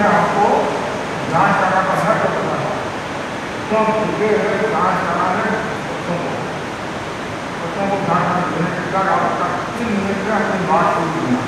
आपको ध्यान करा करना पड़ता है। तो ध्यान कराने बच्चों को ध्यान देने के बाद आपका 3 मिनट में अपनी बात शुरू करना।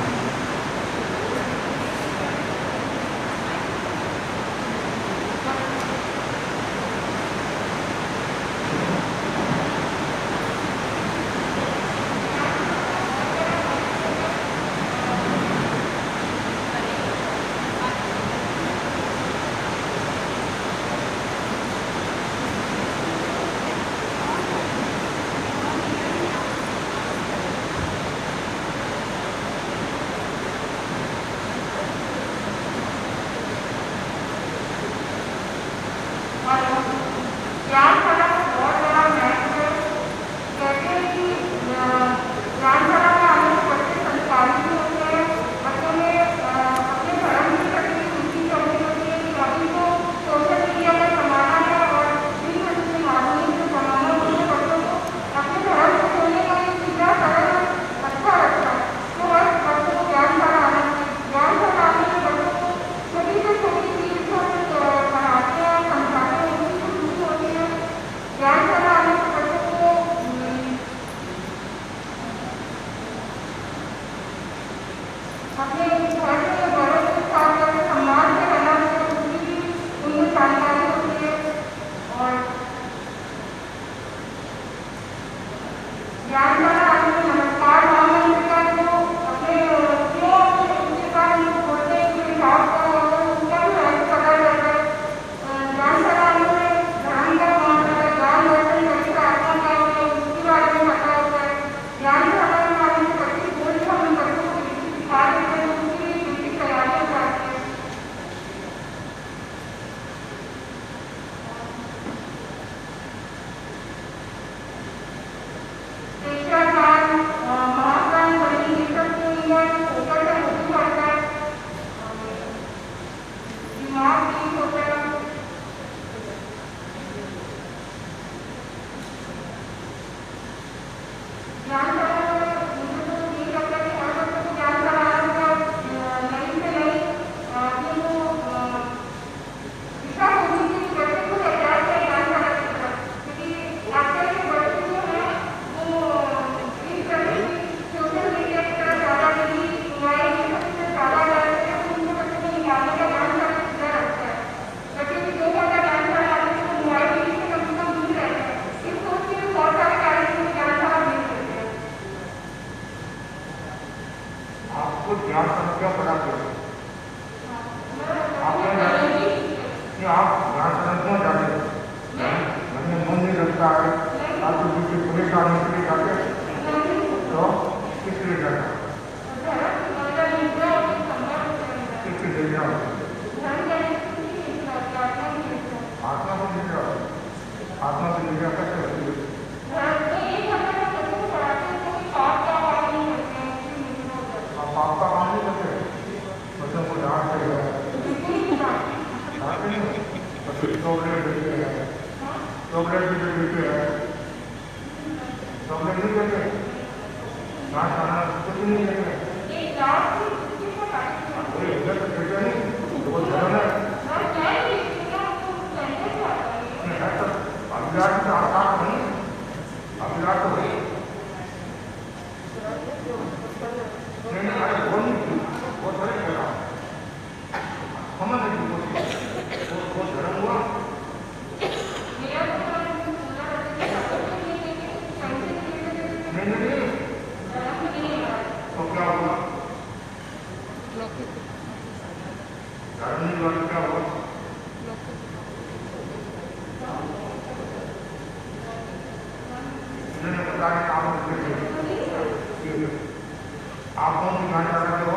आप कौन सी गाड़ी चलाते हो?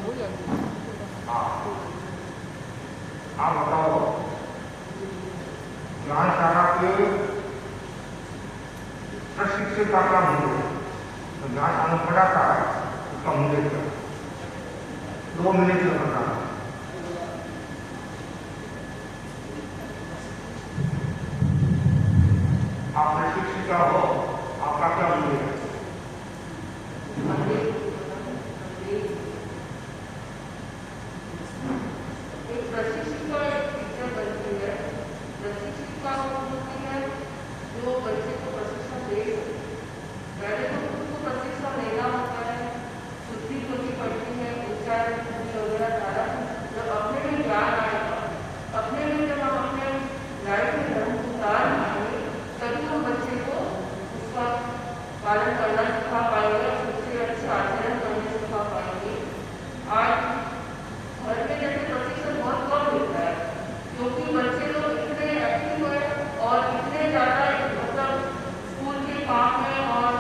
हाँ, आप बताओ ज्ञानशाला के प्रशिक्षक का क्या मूल्य है? तो ज्ञानशाला में पढ़ाता है, उसका मूल्य क्या? 2 मिनट में बताना। आप प्रशिक्षिका हो, आपका क्या मूल्य है? एक प्रशिक्षिका एक टीचर बनती है। प्रशिक्षिका होती है जो बच्चे को प्रशिक्षण दे सके। पहले तो खुद को प्रशिक्षण लेना होता है, शुद्धि होनी पड़ती है, उच्चारण वगैरह सारा। जब अपने में ज्ञान आएगा, अपने में जब हम अपने लाइफ में धर्म उतार पाएंगे, तभी हम बच्चे को उसका पालन करना सिखा पाएंगे, उससे अच्छे आचरण करने सिखा पाएंगे। आज घर में जैसे प्रशिक्षण बहुत कम मिलता है, क्योंकि बच्चे लोग इतने एक्टिव है और इतने ज़्यादा मतलब स्कूल के काम में और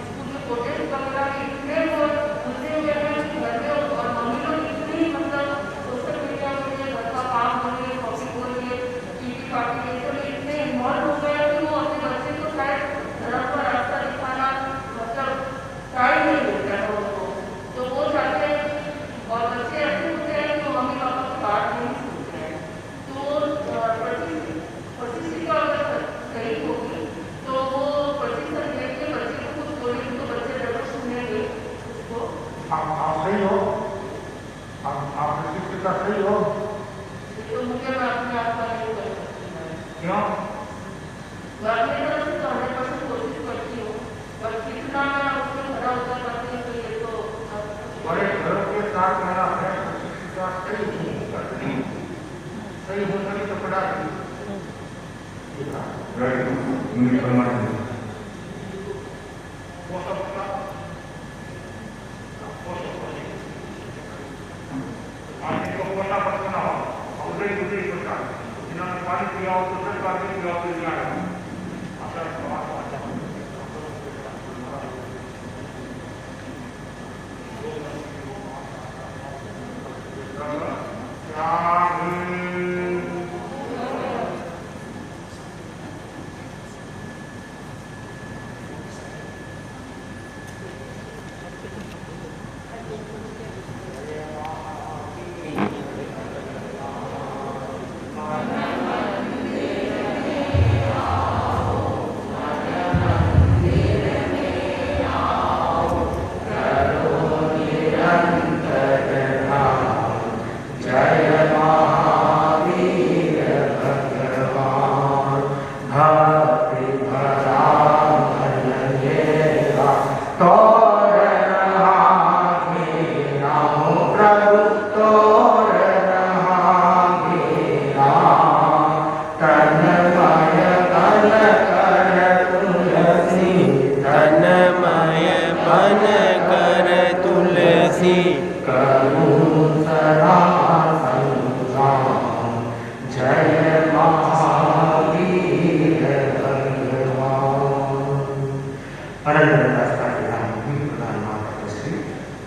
स्कूल के प्रोजेक्ट वगैरह में इतने वो उलझे हुए हैं कि घर में और मम्मी लोग इतनी मतलब सोशल मीडिया के लिए घर का काम हो रही है, शॉपिंग हो रही है, टीवी पार्टी ये सब इतने इन्वॉल्व हो गए कि वो अपने बच्चे को शायद धर्म का रास्ता दिखाना मतलब टाइम नहीं मिलता है उनको। तो वो चाहते हैं और बच्चे ऐसे होते हैं जो मम्मी पापा की बात नहीं सुनते हैं। तो प्रशिक्षिका अगर सही होगी तो वो प्रशिक्षण देके बच्चे को कुछ बोलेंगे तो बच्चे जरूर सुनेंगे उसको। आप सही हो? आप प्रशिक्षिका सही हो? तो मुझे मैं अपने आप का नहीं कर सकती मैं। क्यों? मैं अपनी तरफ से तो 100% कोशिश करती हूँ, पर कितना मैं उसमें खड़ा उतर पाती हूँ तो ये तो बड़े घरों के साथ मेरा है प्रशिक्षिका सही नहीं करती, सही हो सके तो पढ़ा वो सब का आज इनको पोषा पसना हो और उधर दूसरी पोषा जिन्होंने पानी पिया हो तो सर पानी पिया हो तो जाए अगर समाज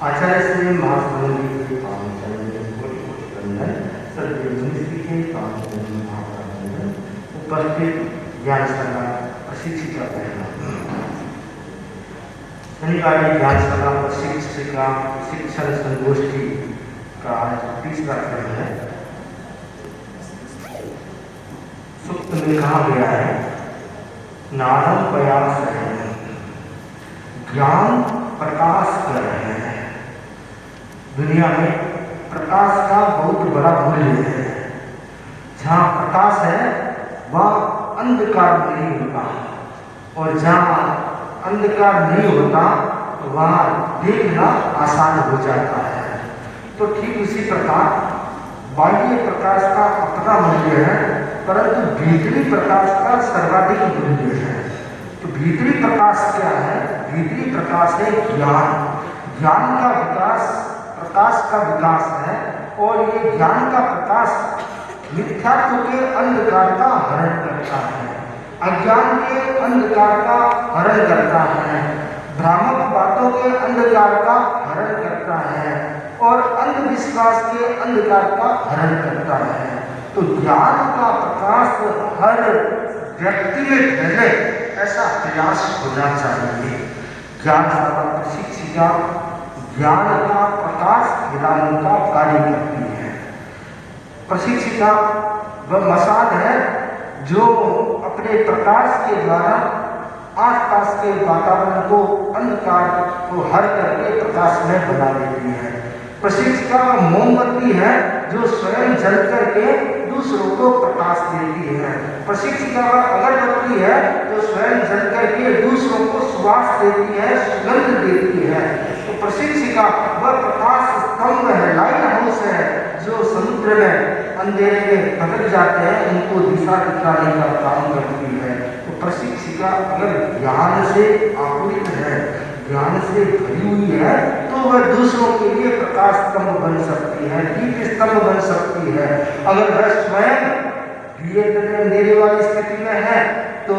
आचार्य श्री महासमंदी के पावन चरण में कोटि कोटि वंदन। सद्गुरु मुनि के पावन चरण में महाप्रबंधन। उपस्थित ज्ञानशाला प्रशिक्षिका बहनों, शनिवार ज्ञानशाला प्रशिक्षिका शिक्षण संगोष्ठी का आज 30वां क्रम है। सूक्त में कहा गया है, नारम प्रयास है, ज्ञान प्रकाश कर रहे हैं। दुनिया में प्रकाश का बहुत बड़ा मूल्य है। जहाँ प्रकाश है वहाँ अंधकार नहीं होता, और जहाँ अंधकार नहीं होता वहाँ देखना आसान हो जाता है। तो ठीक उसी प्रकार बाह्य प्रकाश का अपना मूल्य है, परंतु भीतरी प्रकाश का सर्वाधिक मूल्य है। तो भीतरी प्रकाश क्या है? भीतरी प्रकाश है ज्ञान। ज्ञान का विकास प्रकाश का विकास है, और ये ज्ञान का प्रकाश मिथ्यात्व के अंधकार का हरण करता है, अज्ञान के अंधकार का हरण करता है, भ्रामक बातों के अंधकार का हरण करता है, और अंधविश्वास के अंधकार का हरण करता है। तो ज्ञान का प्रकाश हर व्यक्ति में फैले, ऐसा प्रयास होना चाहिए। ज्ञान सभा प्रशिक्षिका ज्ञान का प्रकाश फैलाने का कार्य करती है। प्रशिक्षिका वह मसाल है जो अपने प्रकाश के द्वारा आसपास के वातावरण को, अंधकार को हर करके प्रकाशमय बना देती है। प्रशिक्षिका मोमबत्ती है जो स्वयं जल करके दूसरों को प्रकाश देती है। प्रशिक्षिका अगरबत्ती है जो स्वयं जल करके दूसरों को सुवास देती है, सुगंध देती है। तो प्रशिक्षिका वह प्रकाश स्तंभ है, लाइट हाउस है, जो समुद्र में अंधेरे में भटक जाते हैं, उनको दिशा दिखाने का काम करती है। तो प्रशिक्षिका अगर ज्ञान से आपूरित है, ज्ञान से भरी हुई है, तो वह दूसरों के लिए प्रकाश स्तंभ बन सकती है, दीप स्तंभ बन सकती है। अगर वह स्वयं अंधेरे वाली स्थिति में है तो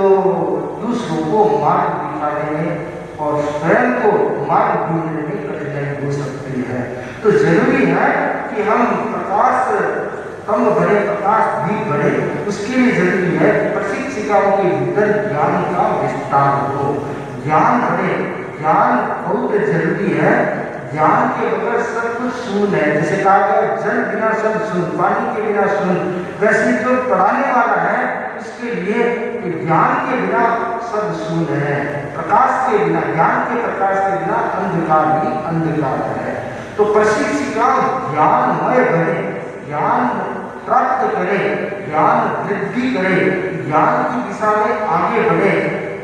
दूसरों को मार्ग दिखाने में और स्वयं को मार्ग ढूंढने में कठिनाई हो सकती है। तो जरूरी है कि हम प्रकाश कम बढ़े, प्रकाश भी बढ़े। उसके लिए जरूरी है कि प्रशिक्षिकाओं के भीतर ज्ञान का विस्तार हो, ज्ञान बढ़े। ज्ञान बहुत जरूरी है। ज्ञान के बगैर सब कुछ शून्य है। जैसे कहा गया जल बिना सब शून्य, पानी के बिना शून्य। वैसे जो पढ़ाने वाला है उसके लिए ज्ञान के बिना सब शून्य है। प्रकाश के बिना, ज्ञान के प्रकाश के बिना अंधकार ही अंधकार है। तो प्रशिक्षिका ज्ञानमय बने, ज्ञान प्राप्त करे, ज्ञान वृद्धि करे, ज्ञान की दिशा में आगे बढ़े।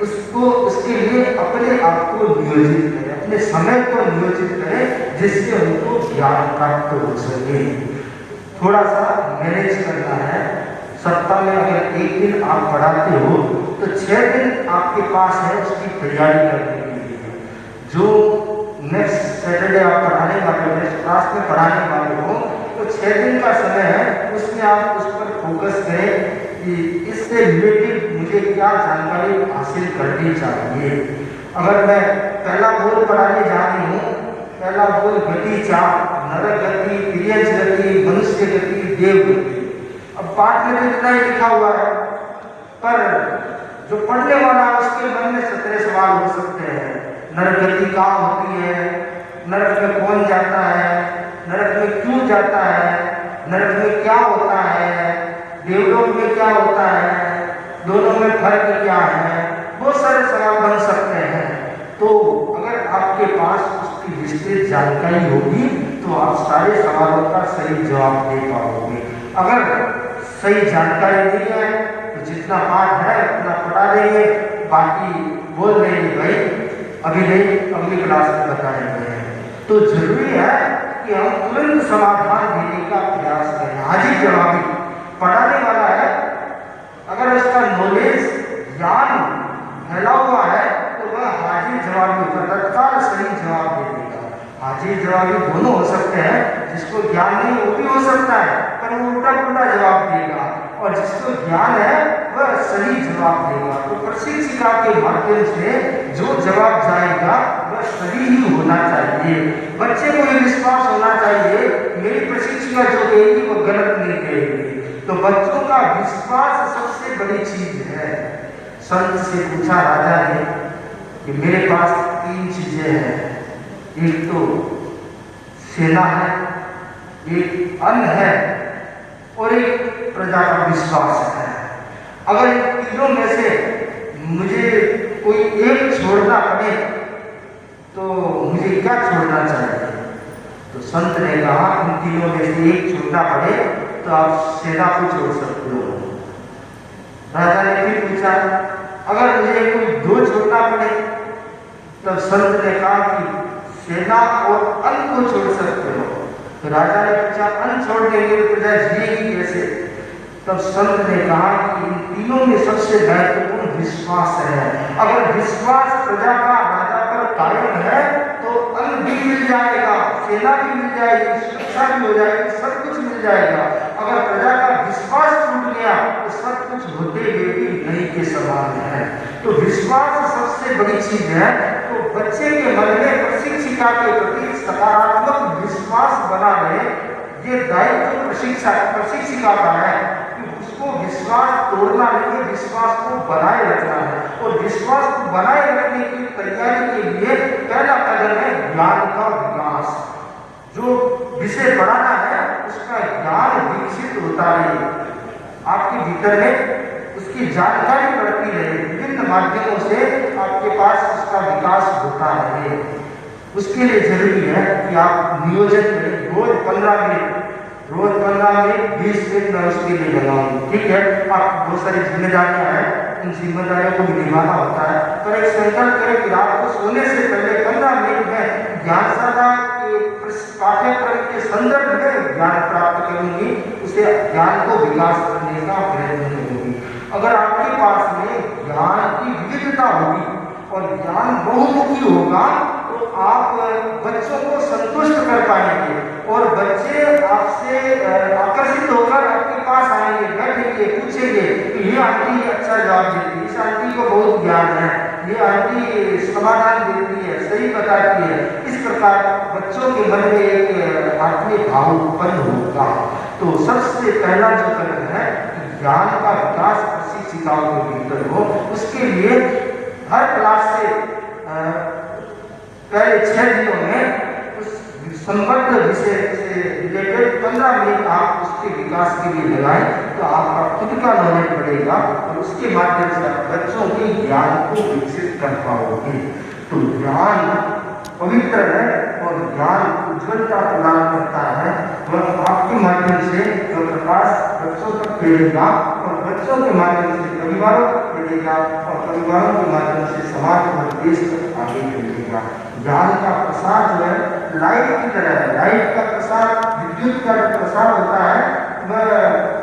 उसको, उसके लिए अपने आप को नियोजित करे, अपने समय को नियोजित करे, जिससे उनको ज्ञान प्राप्त हो सके। थोड़ा सा मैनेज करना है। सप्ताह में अगर एक दिन आप पढ़ाते हो तो 6 दिन आपके पास है उसकी तैयारी करने के लिए। जो नेक्स्ट सैटरडे आप पढ़ाने वाले हो, नेक्स्ट क्लास में पढ़ाने वाले हो, तो 6 दिन का समय है, उसमें आप उस पर फोकस करें कि इससे रिलेटेड मुझे क्या जानकारी हासिल करनी चाहिए। अगर मैं पहला बोल पढ़ाने जा रही हूँ, पहला बोल गति 4, नरक गति, प्रियंश गति, मनुष्य गति, देव गति। अब पाठ में तो इतना ही लिखा हुआ है, पर जो पढ़ने वाला है उसके मन में 17 सवाल हो सकते हैं। नरक गति कहाँ होती है, नरक में कौन जाता है, नरक में क्यों जाता है, नरक में क्या होता है, देवलोक में क्या होता है, दोनों में फर्क क्या है। बहुत सारे सवाल बन सकते हैं। तो अगर आपके पास उसकी विस्तृत जानकारी होगी तो आप सारे सवालों का सही जवाब दे पाओगे। अगर सही जानकारी नहीं है तो जितना पाठ है उतना पढ़ा देंगे, बाकी बोल देंगे भाई अभी नहीं, अगली क्लास में बताएंगे। तो जरूरी है कि हम तुरंत समाधान देने का प्रयास करें। हाजिर जवाबी पढ़ाने वाला है, अगर उसका नॉलेज, ज्ञान फैला हुआ है तो वह हाजिर जवाबी होगा, तत्काल सही जवाब दे देगा। हाजिर जवाबी दोनों हो सकते हैं, जिसको ज्ञान नहीं वो भी हो सकता है पर वो उल्टा पुल्टा जवाब देगा, और जिसको ज्ञान है वह सही जवाब देगा। तो प्रशिक्षिका के माध्यम से जो जवाब जाएगा वह सही ही होना चाहिए। बच्चे को ये विश्वास होना चाहिए मेरी प्रशिक्षिका जो कहेगी वो गलत नहीं कहेगी। तो बच्चों का विश्वास सबसे बड़ी चीज है। संत से पूछा राजा ने कि मेरे पास 3 चीजें हैं, एक तो सेना है, एक अन्न है और एक प्रजा का विश्वास है। अगर इन तीनों में से मुझे कोई एक छोड़ना पड़े तो मुझे क्या छोड़ना चाहिए? तो संत ने कहा इन तीनों में से एक छोड़ना पड़े तो आप सेना को छोड़ सकते हो। राजा ने फिर पूछा अगर मुझे कोई 2 छोड़ना पड़े? तब संत ने कहा कि सेना और अन्न को छोड़ सकते हो। तो राजा ने पूछा अन्न छोड़ देंगे तो प्रजा जिएगी कैसे? तब संत ने कहा कि इन तीनों में सबसे महत्वपूर्ण विश्वास है। अगर विश्वास प्रजा का राजा पर कायम है तो अन्न भी मिल जाएगा, सेना भी मिल जाएगी, सुरक्षा भी हो जाएगी, सब कुछ मिल जाएगा। अगर प्रजा का विश्वास टूट गया तो सब कुछ होते हुए भी नहीं के समान है। तो विश्वास सबसे बड़ी चीज है। तो बच्चे के मन में प्रशिक्षिका के प्रति सकारात्मक विश्वास बना रहे, ये दायित्व प्रशिक्षिका का है कि उसको विश्वास तोड़ना नहीं है, विश्वास को बनाए रखना है। और विश्वास को बनाए रखने की तैयारी के लिए पहला कदम है ज्ञान का विकास। जो विषय पढ़ाना है उसका ज्ञान विकसित होता है, आपके भीतर में उसकी जानकारी बढ़ती रहे, विभिन्न माध्यमों से आपके पास उसका विकास होता रहे। उसके लिए जरूरी है कि आप नियोजन में रोज 15 मिनट 20 मिनट में उसके लिए लगाऊंगी। ठीक है, आप बहुत सारी जिम्मेदारियां हैं, उन जिम्मेदारियों को भी निभाना होता है, तो एक संकल्प करें कि रात को सोने से पहले 15 मिनट में ज्ञानशाला के पाठ्यक्रम के संदर्भ में ज्ञान प्राप्त करूंगी, उसे ज्ञान को विकास करने का प्रयत्न करूंगी। अगर आपके पास में ज्ञान की विविधता होगी और ज्ञान बहुमुखी होगा तो आप बच्चों को संतुष्ट कर पाएंगे और बच्चे आपसे आकर्षित होकर आपके पास आएंगे, बैठेंगे, पूछेंगे कि ये आंटी अच्छा जवाब देती है, इस आंटी को बहुत ज्ञान है, ये आंटी समाधान देती है, सही बताती है। इस प्रकार बच्चों के मन में एक आत्मीय भाव उत्पन्न होगा। तो सबसे पहला जो कदम है ज्ञान का विकास प्रशिक्षिकाओं के भीतर हो, उसके लिए हर क्लास से पहले 6 दिनों में उस संबद्ध विषय से रिलेटेड 15 मिनट आप उसके विकास के लिए लगाएं, तो आपका खुद का नॉलेज बढ़ेगा और उसके माध्यम से आप बच्चों के ज्ञान को विकसित कर पाओगे। तो ज्ञान पवित्र है और ज्ञान उज्ज्वलता प्रदान करता है, वह आपके माध्यम से प्रकाश बच्चों तक फैलेगा और बच्चों के माध्यम से परिवारों तक फैलेगा और परिवारों के माध्यम से समाज और देश तक आगे फैलेगा। ज्ञान का प्रसार जो है लाइट की तरह है, लाइट का प्रसार, विद्युत का प्रसार होता है वह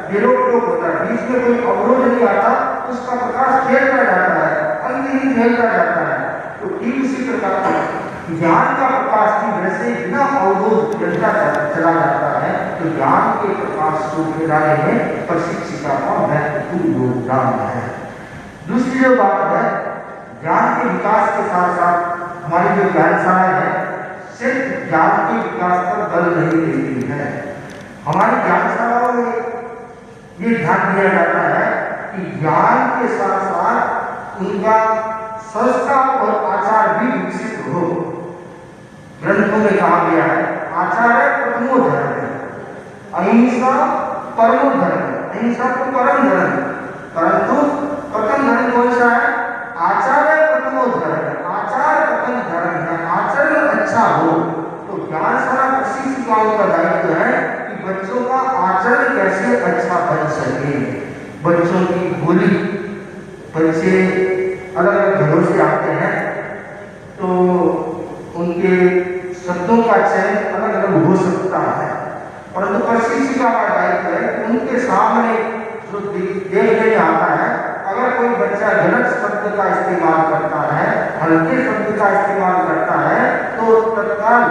बेरोक होता है, बीच में कोई अवरोध नहीं आता, उसका प्रकाश फैलता जाता है, अंतहीन फैलता जाता है। तो ठीक उसी प्रकार ज्ञान का प्रकाश की वजह से बिना अवरोध चलता चला जाता है। तो ज्ञान के प्रकाश को फैलाने में प्रशिक्षिका का महत्वपूर्ण योगदान है। दूसरी जो बात है, ज्ञान के विकास के साथ साथ हमारी जो ज्ञानशाला है सिर्फ ज्ञान के विकास पर बल नहीं देती है। हमारी ज्ञानशालाओं में ये ध्यान दिया जाता है कि ज्ञान के साथ साथ उनका संस्कार और आचार भी विकसित हो। ग्रंथों में कहा गया है आचार्य प्रथमो धर्म, अहिंसा परमो धर्म, अहिंसा तो परम धर्म, परंतु प्रथम धर्म कौन सा है? आचार्य प्रथमो धर्म, आचार प्रथम धर्म है, आचरण अच्छा हो। तो ज्ञानशाला प्रशिक्षिकाओं का दायित्व है कि बच्चों का आचरण कैसे अच्छा बन सके। बच्चों की बोली, बच्चे अलग अलग घरों से आते हैं तो उनके शब्दों का चयन अलग अलग हो सकता है, परंतु प्रशिक्षिका का दायित्व है कि उनके सामने जो देखने आता है, अगर कोई बच्चा गलत शब्द का इस्तेमाल करता है, हल्के शब्द का इस्तेमाल करता है, तो तत्काल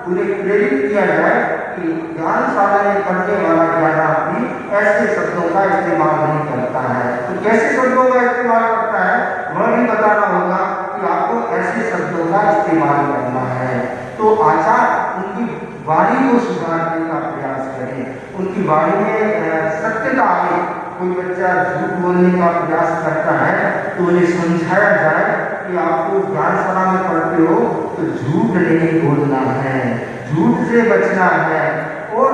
उन्हें प्रेरित किया जाए कि ज्ञानशाला में पढ़ने वाला ज्ञानार्थी ऐसे शब्दों का इस्तेमाल नहीं करता है। तो कैसे शब्दों का इस्तेमाल करता है वह भी बताना होगा कि आपको ऐसे शब्दों का इस्तेमाल करना है। तो आचार, उनकी वाणी को सुधारने का प्रयास करें, उनकी वाणी में सत्यता आए। कोई बच्चा झूठ बोलने का प्रयास करता है तो उन्हें समझाया जाए कि आपको ज्ञानशाला में पढ़ते हो तो झूठ नहीं बोलना है, झूठ से बचना है और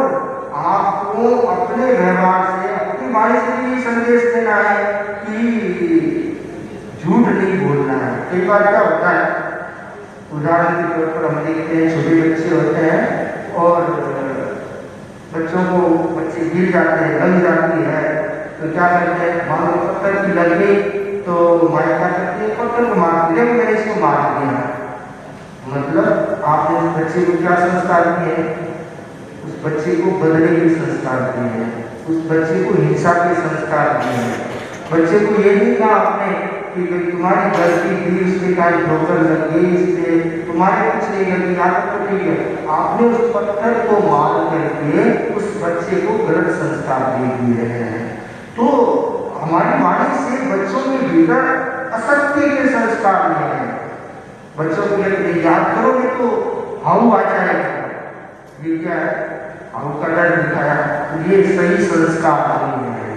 आपको अपने व्यवहार से, अपनी वाणी से भी संदेश देना है कि झूठ नहीं बोलना है। कई बार क्या होता है, उदाहरण के तौर पर हम देखते हैं छोटे बच्चे होते हैं और बच्चे गिर जाते हैं, लग जाती है, तो क्या करते हैं, मान लो पत्थर की लग गई तो माँ क्या करती है, पत्थर को मार दिया, मैंने इसको मार दिया। मतलब आपने उस बच्चे को क्या संस्कार दिए? उस बच्चे को बदले के संस्कार दिए हैं, उस बच्चे को हिंसा के संस्कार दिए हैं। बच्चे को ये नहीं कहा आपने कि तुम्हारी गलती थी, उसके कारण ठोकर लग गई, इसलिए तुम्हारे कुछ नहीं गलती, आप तो ठीक है। आपने उस पत्थर को मार करके उस बच्चे को गलत संस्कार दे दिए हैं। तो हमारी वाणी से बच्चों के भीतर असत्य के संस्कार नहीं है, बच्चों को ये याद करोगे तो हाउ आ जाएगा। ये क्या है, हाउ का डर दिखाया, ये सही संस्कार नहीं है।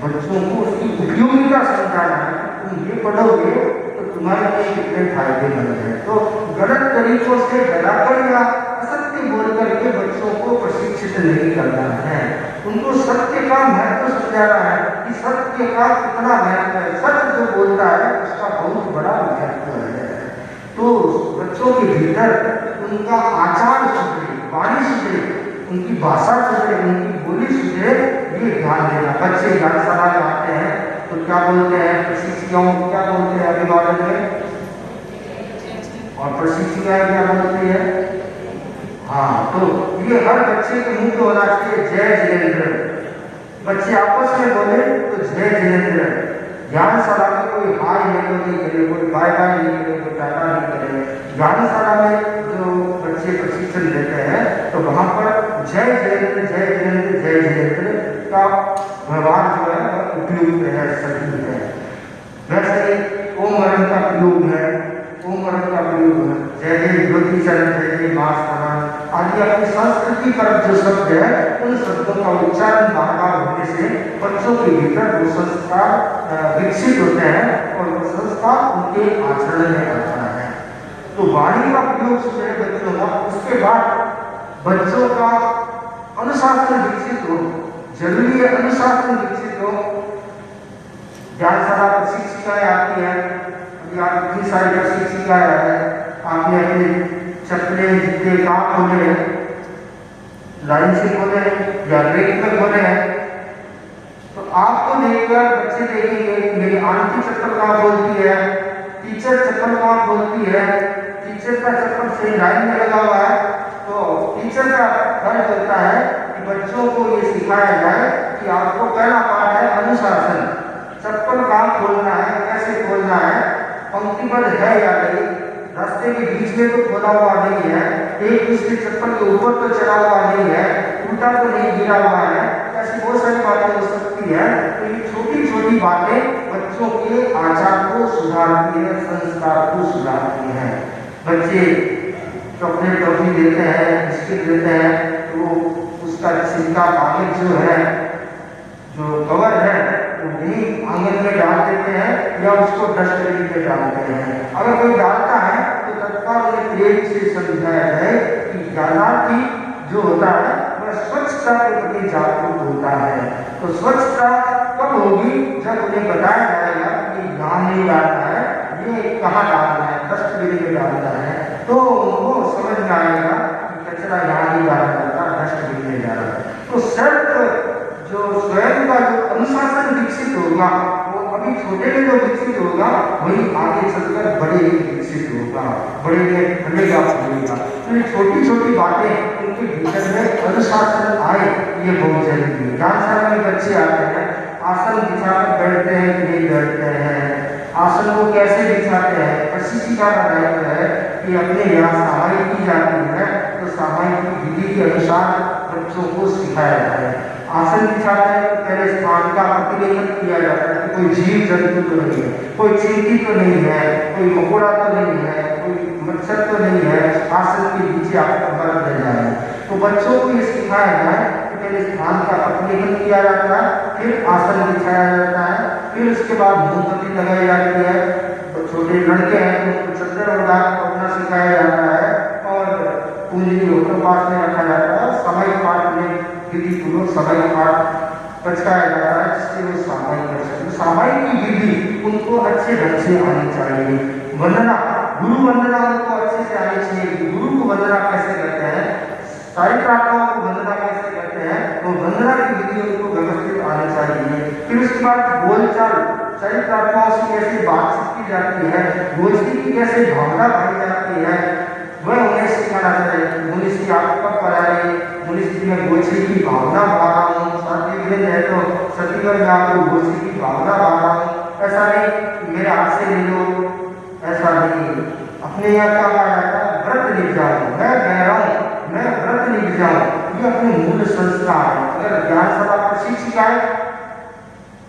बच्चों को उसकी उपयोगिता समझाना है। तुम ये पढ़ोगे तो तुम्हारे लिए कितने फायदेमंद है। तो गलत तरीकों से डराकर या असत्य बोल करके बच्चों को प्रशिक्षित नहीं करना है। उनको सत्य का महत्व समझाना है कि सत्य का कितना महत्व है। सत्य जो बोलता है उसका बहुत बड़ा महत्व है। तो बच्चों के भीतर उनका आचार सुधरे, वाणी सुधरे, उनकी भाषा सुधरे, उनकी बोली सुधरे, ये ध्यान देना। बच्चे ज्ञानशाला में आते हैं तो क्या बोलते हैं, प्रशिक्षिकाओं को क्या बोलते हैं अभिवादन में, और प्रशिक्षिकाएं क्या बोलती है। हाँ, तो ये हर बच्चे के मुंह पे होना चाहिए जय जिनेंद्र। बच्चे आपस में बोले तो जय जिनेंद्र। ज्ञानशाला में कोई हाय हेलो नहीं करे, कोई बाय बाय नहीं करे, कोई टाटा नहीं करे। ज्ञानशाला में जो बच्चे प्रशिक्षण देते हैं तो वहां पर जय जिनेंद्र, जय जिनेंद्र, जय जिनेंद्र का व्यवहार जो है उपयुक्त है, सही है। वैसे ही ओम वर्ण का प्रयोग है, ओम वर्ण का प्रयोग है, जय जय ज्योति शरण, जय जय मां शरण आदि अपनी संस्कृति पर जो शब्द है उन शब्दों का उच्चारण बार बार होने से बच्चों के भीतर वो संस्कार विकसित होते हैं और वो संस्कार उनके आचरण में आता है। तो वाणी का प्रयोग सुने बच्चों का, उसके बाद बच्चों का अनुशासन विकसित हो। जरूरी है अनुशासन विकसित हो। ज्ञानशाला प्रशिक्षिकाएं आती है, आप इतनी सारी प्रशिक्षिकाएं आ है, आपने अपने चप्पले जूते कहाँ खोले हैं, लाइन से खोले हैं या रेक में खोले हैं, तो आपको देखकर बच्चे देखेंगे मेरी आंटी चप्पल कहाँ बोलती है, टीचर चप्पल कहाँ बोलती है, टीचर का चप्पल सही लाइन में लगा हुआ है। तो टीचर का फर्ज होता है कि बच्चों को ये सिखाया जाए कि आपको पहला पाठ है अनुशासन, चप्पल कहाँ खोलना है, कैसे खोलना है, पंक्तिबद्ध है या नहीं, रास्ते के बीच में तो खोला हुआ नहीं है, एक दूसरे चप्पल के ऊपर तो चढ़ा हुआ नहीं है, टूटा तो नहीं गिरा हुआ है, ऐसी बहुत सारी बातें हो सकती है। तो ये छोटी छोटी बातें बच्चों के आचार को सुधारती है, संस्कार को सुधारती है। बच्चे चॉकलेट टॉफी देते हैं, बिस्किट देते हैं, तो उसका छिलका कागज जो है, जो कवर है, वो नहीं आंगन में डाल देते हैं या उसको डस्टबिन में डालते हैं। अगर कोई डालता है तो तत्काल उन्हें प्रेम से समझाया जाए कि ज्ञानार्थी जो होता है वह स्वच्छता के प्रति जागरूक होता है। तो स्वच्छता कब होगी, जब उन्हें बताया जाएगा कि यहाँ नहीं डालना है, ये कहाँ डालना है, डस्टबिन में डालना है, तो उनको समझ में आएगा कि कचरा यहाँ नहीं डाला जाता, डस्टबिन में डाला। तो सिर्फ जो स्वयं का जो अनुशासन विकसित होगा वो अभी छोटे में जो विकसित होगा वही आगे चलकर बड़े में विकसित होगा, बड़े में बनेगा फूलेगा। तो ये छोटी छोटी बातें उनके भीतर में अनुशासन आए, ये बहुत जरूरी है। ज्ञानशाला में बच्चे आते हैं, आसन बिछाकर बैठते हैं कि नहीं बैठते हैं, आसन को कैसे बिछाते हैं, प्रशिक्षिका का दायित्व है कि अपने यहाँ सामायिक की जाती है तो सामायिक की विधि के अनुसार बच्चों को सिखाया जाए। आसन बिछाते हैं तो पहले स्थान का प्रतिलेखन किया जाता है कि कोई जीव जंतु तो नहीं है, कोई चींटी तो नहीं है, कोई मकोड़ा तो नहीं है, कोई मच्छर तो नहीं है, आसन के नीचे आपका बल रह जाए। तो बच्चों को ये सिखाया जाए कि पहले स्थान का प्रतिलेखन किया जाता है, फिर आसन बिछाया जाता है, फिर उसके बाद मोमबत्ती लगाई जाती है। तो छोटे लड़के हैं तो उनको चद्दर और दाग पढ़ना सिखाया जाता है और कुंजी होटो पास में रखा जाता है। समय पाठ में विधि पूर्वक समय पाठ बचकाया जाता है जिससे वो सामायिक कर सके। सामायिक की विधि उनको अच्छे ढंग से आनी चाहिए। वंदना, गुरु वंदना उनको अच्छे से आनी चाहिए। गुरु को वंदना कैसे करते हैं, सारी प्रार्थनाओं को वंदना कैसे करते हैं, वो वंदना की विधि उनको व्यवस्थित आनी चाहिए। फिर उसके बाद बोलचाल, सारी प्रार्थनाओं से कैसे बातचीत की जाती है, गोष्ठी की कैसे भावना भरी जाती है, वह उन्हें सिखाना चाहिए। मुनिश्री आपका पढ़ाई, मुनिश्री में गोष्ठी की भावना बढ़ा रहा हूँ, साथी है तो सतीवर में आपको गोष्ठी की भावना बढ़ा रहा हूँ, ऐसा नहीं मेरे हाथ से ले लो, ऐसा नहीं। अपने यहाँ क्या कहा जाता है, व्रत लिख जाओ, मैं कह रहा हूँ मैं व्रत लिख जाऊँ, ये अपने मूल संस्कार है। अगर ज्ञानशाला प्रशिक्षिकाएं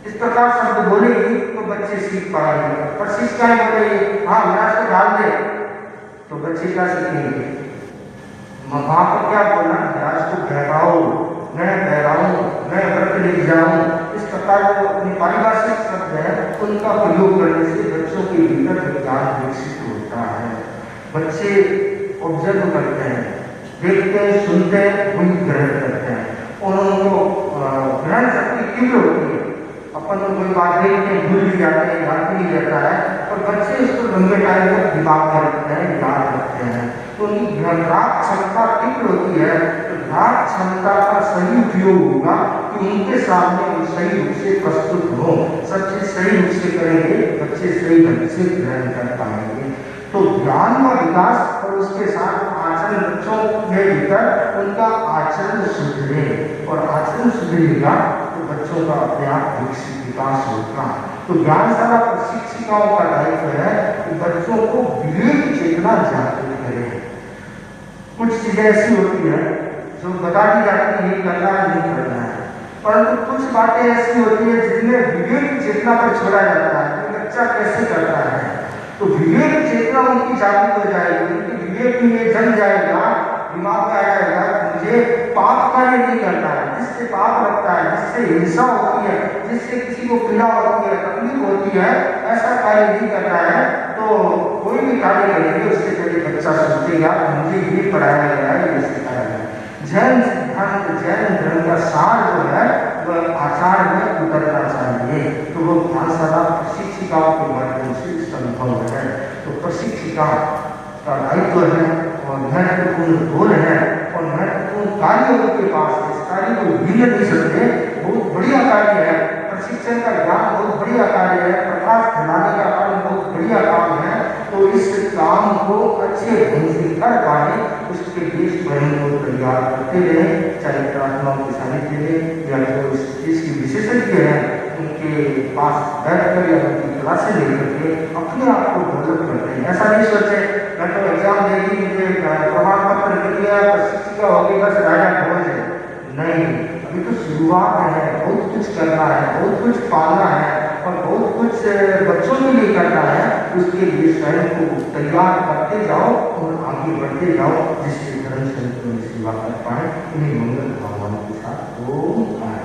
इस प्रकार शब्द बोलेगी तो बच्चे सीख पाएंगे। पर शिक्षाएं बोलेगी हाँ विराज को डाल दे तो बच्चे क्या सीखेंगे? वहां पर क्या बोलना, विराज को बहकाओ, मैं बहराऊं, मैं व्रत ले जाऊं, इस प्रकार जो अपनी पारिभाषिक शब्द है उनका प्रयोग करने से बच्चों के भीतर विज्ञान विकसित होता है। बच्चे ऑब्जर्व करते हैं, देखते हैं, सुनते हैं, वही ग्रहण करते हैं और उनको ग्रहण शक्ति तीव्र होती है। अपन तो कोई बात देखते हैं भूल भी जाते हैं, याद भी नहीं रहता है, और बच्चे इसको लंबे टाइम तक दिमाग में रखते हैं, याद रखते हैं। तो उनकी ग्राहक क्षमता तीव्र होती है। तो ग्राहक क्षमता का सही उपयोग होगा कि उनके सामने वो सही रूप से प्रस्तुत हो, सब चीज सही रूप से करेंगे, बच्चे सही ढंग से ग्रहण कर पाएंगे। तो ज्ञान का विकास और उसके साथ आचरण, बच्चों के भीतर उनका आचरण सुधरे और आचरण सुधरेगा तो बच्चों का अपने आप विकसित विकास होगा। तो ज्ञानशाला प्रशिक्षिकाओं का दायित्व है कि बच्चों को विवेक चेतना जागृत करें। कुछ चीजें ऐसी होती है जो बता दी जाती है ये करना है नहीं करना है, परंतु कुछ बातें ऐसी होती है जिनमें विवेक चेतना पर छोड़ा जाता है कि बच्चा कैसे करता है। तो विवेक चेतना उनकी जागृत हो जाएगी, उनकी विवेक में ये जम जाएगा, दिमाग में आ जाएगा मुझे पाप कार्य नहीं करना है, जिससे पाप लगता है, जिससे हिंसा होती है, जिससे किसी को पीड़ा होती है, तकलीफ होती है, ऐसा कार्य नहीं करना है। तो कोई भी कार्य करेंगे उससे पहले बच्चा सोचेगा मुझे ये पढ़ाया गया है, ये सिखाया गया है। जैन सिद्धांत, जैन धर्म का सार जो है वह आचार में उतरना चाहिए। तो वो ज्ञानशाला प्रशिक्षिकाओं के माध्यम से संभव है। तो प्रशिक्षिका का दायित्व है और महत्वपूर्ण रोल है और महत्वपूर्ण कार्य उनके पास है। इस कार्य को भूल नहीं सकते, बहुत बढ़िया कार्य है। प्रशिक्षण का ज्ञान बहुत बढ़िया कार्य है, प्रकाश फैलाने का काम बहुत बढ़िया काम है। तो इस काम को अच्छे ढंग से कर पाए उसके लिए स्वयं को तैयार करते रहे, चाहे प्रार्थनाओं के सानिध्य में या जो इस चीज की विशेषज्ञ है उनके पास बैठकर या उनकी क्लासें लेकर के अपने आप को डेवलप करते हैं। ऐसा नहीं सोचे मैं तो एग्जाम देगी, मुझे प्रमाण पत्र मिल गया, शिक्षिका होगी, बस राजा भोज है। नहीं, अभी तो शुरुआत है, बहुत कुछ करना है, बहुत कुछ पालना है और बहुत कुछ बच्चों के लिए करना है। उसके लिए स्वयं को तैयार करते जाओ और आगे बढ़ते जाओ, जिससे धर्म संतों की सेवा कर पाए। इन्हीं मंगल भावनाओं के साथ ओम आए।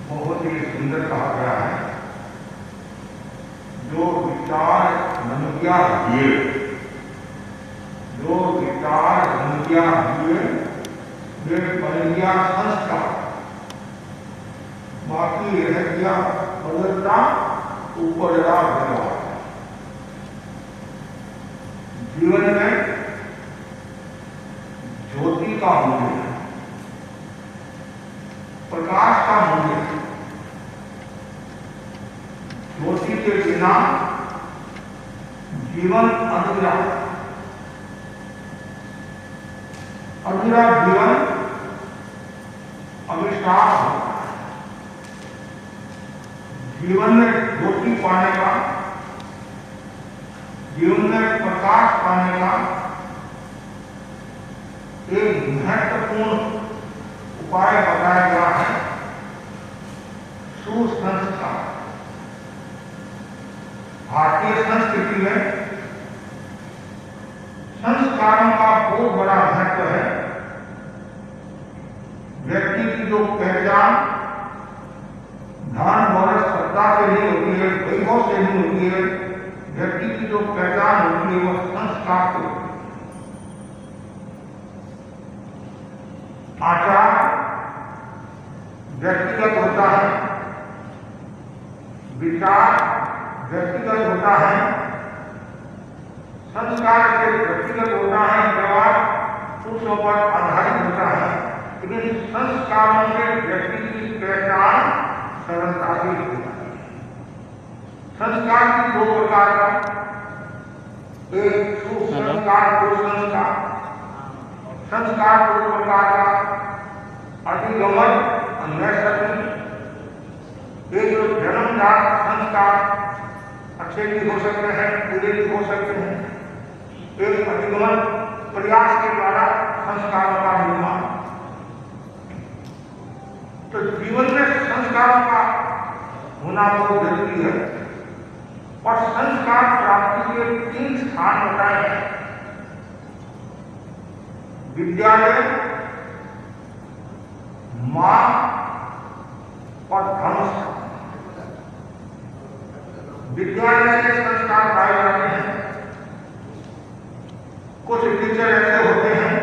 बहुत ही सुंदर कहा गया है, जो विचार मन क्या दिए, जो विचार मन क्या दिए वे बन गया संस्कार, बाकी रह गया बदलता उपजड़ा व्यवहार। जीवन में ज्योति का मूल्य, प्रकाश का मूल्य, ज्योति के बिना जीवन अधूरा, अधूरा जीवन अविश्वास होता है। जीवन में ज्योति पाने का, जीवन में प्रकाश पाने का एक महत्वपूर्ण उपाय बताया गया है सुसंस्कार। भारतीय संस्कृति में संस्कारों का बहुत बड़ा महत्व है। व्यक्ति की जो पहचान धन दौलत श्रद्धा से नहीं होती है, वैभव से नहीं होती है, व्यक्ति की जो पहचान होती है वह संस्कार से होती है। आचार व्यक्तिगत होता है, विचार व्यक्तिगत होता है, संस्कार से व्यक्तिगत होता है, व्यवहार दूसरों पर आधारित होता है। लेकिन संस्कारों से व्यक्ति की पहचान सरलता से होता है। संस्कार की दो प्रकार का, एक सुसंस्कार, कुसंस्कार। संस्कार दो प्रकार का, अधिगमन और नैसर्गिक। एक जो जन्मजात संस्कार अच्छे भी हो सकते हैं, बुरे भी हो सकते हैं। एक अधिगमन प्रयास के द्वारा संस्कारों का निर्माण। तो जीवन में संस्कारों का होना बहुत जरूरी है। और संस्कार प्राप्ति के 3 स्थान बताए हैं: विद्यालय, मां और धर्मस्थान। विद्यालय से संस्कार पाए जाते हैं। कुछ टीचर ऐसे होते हैं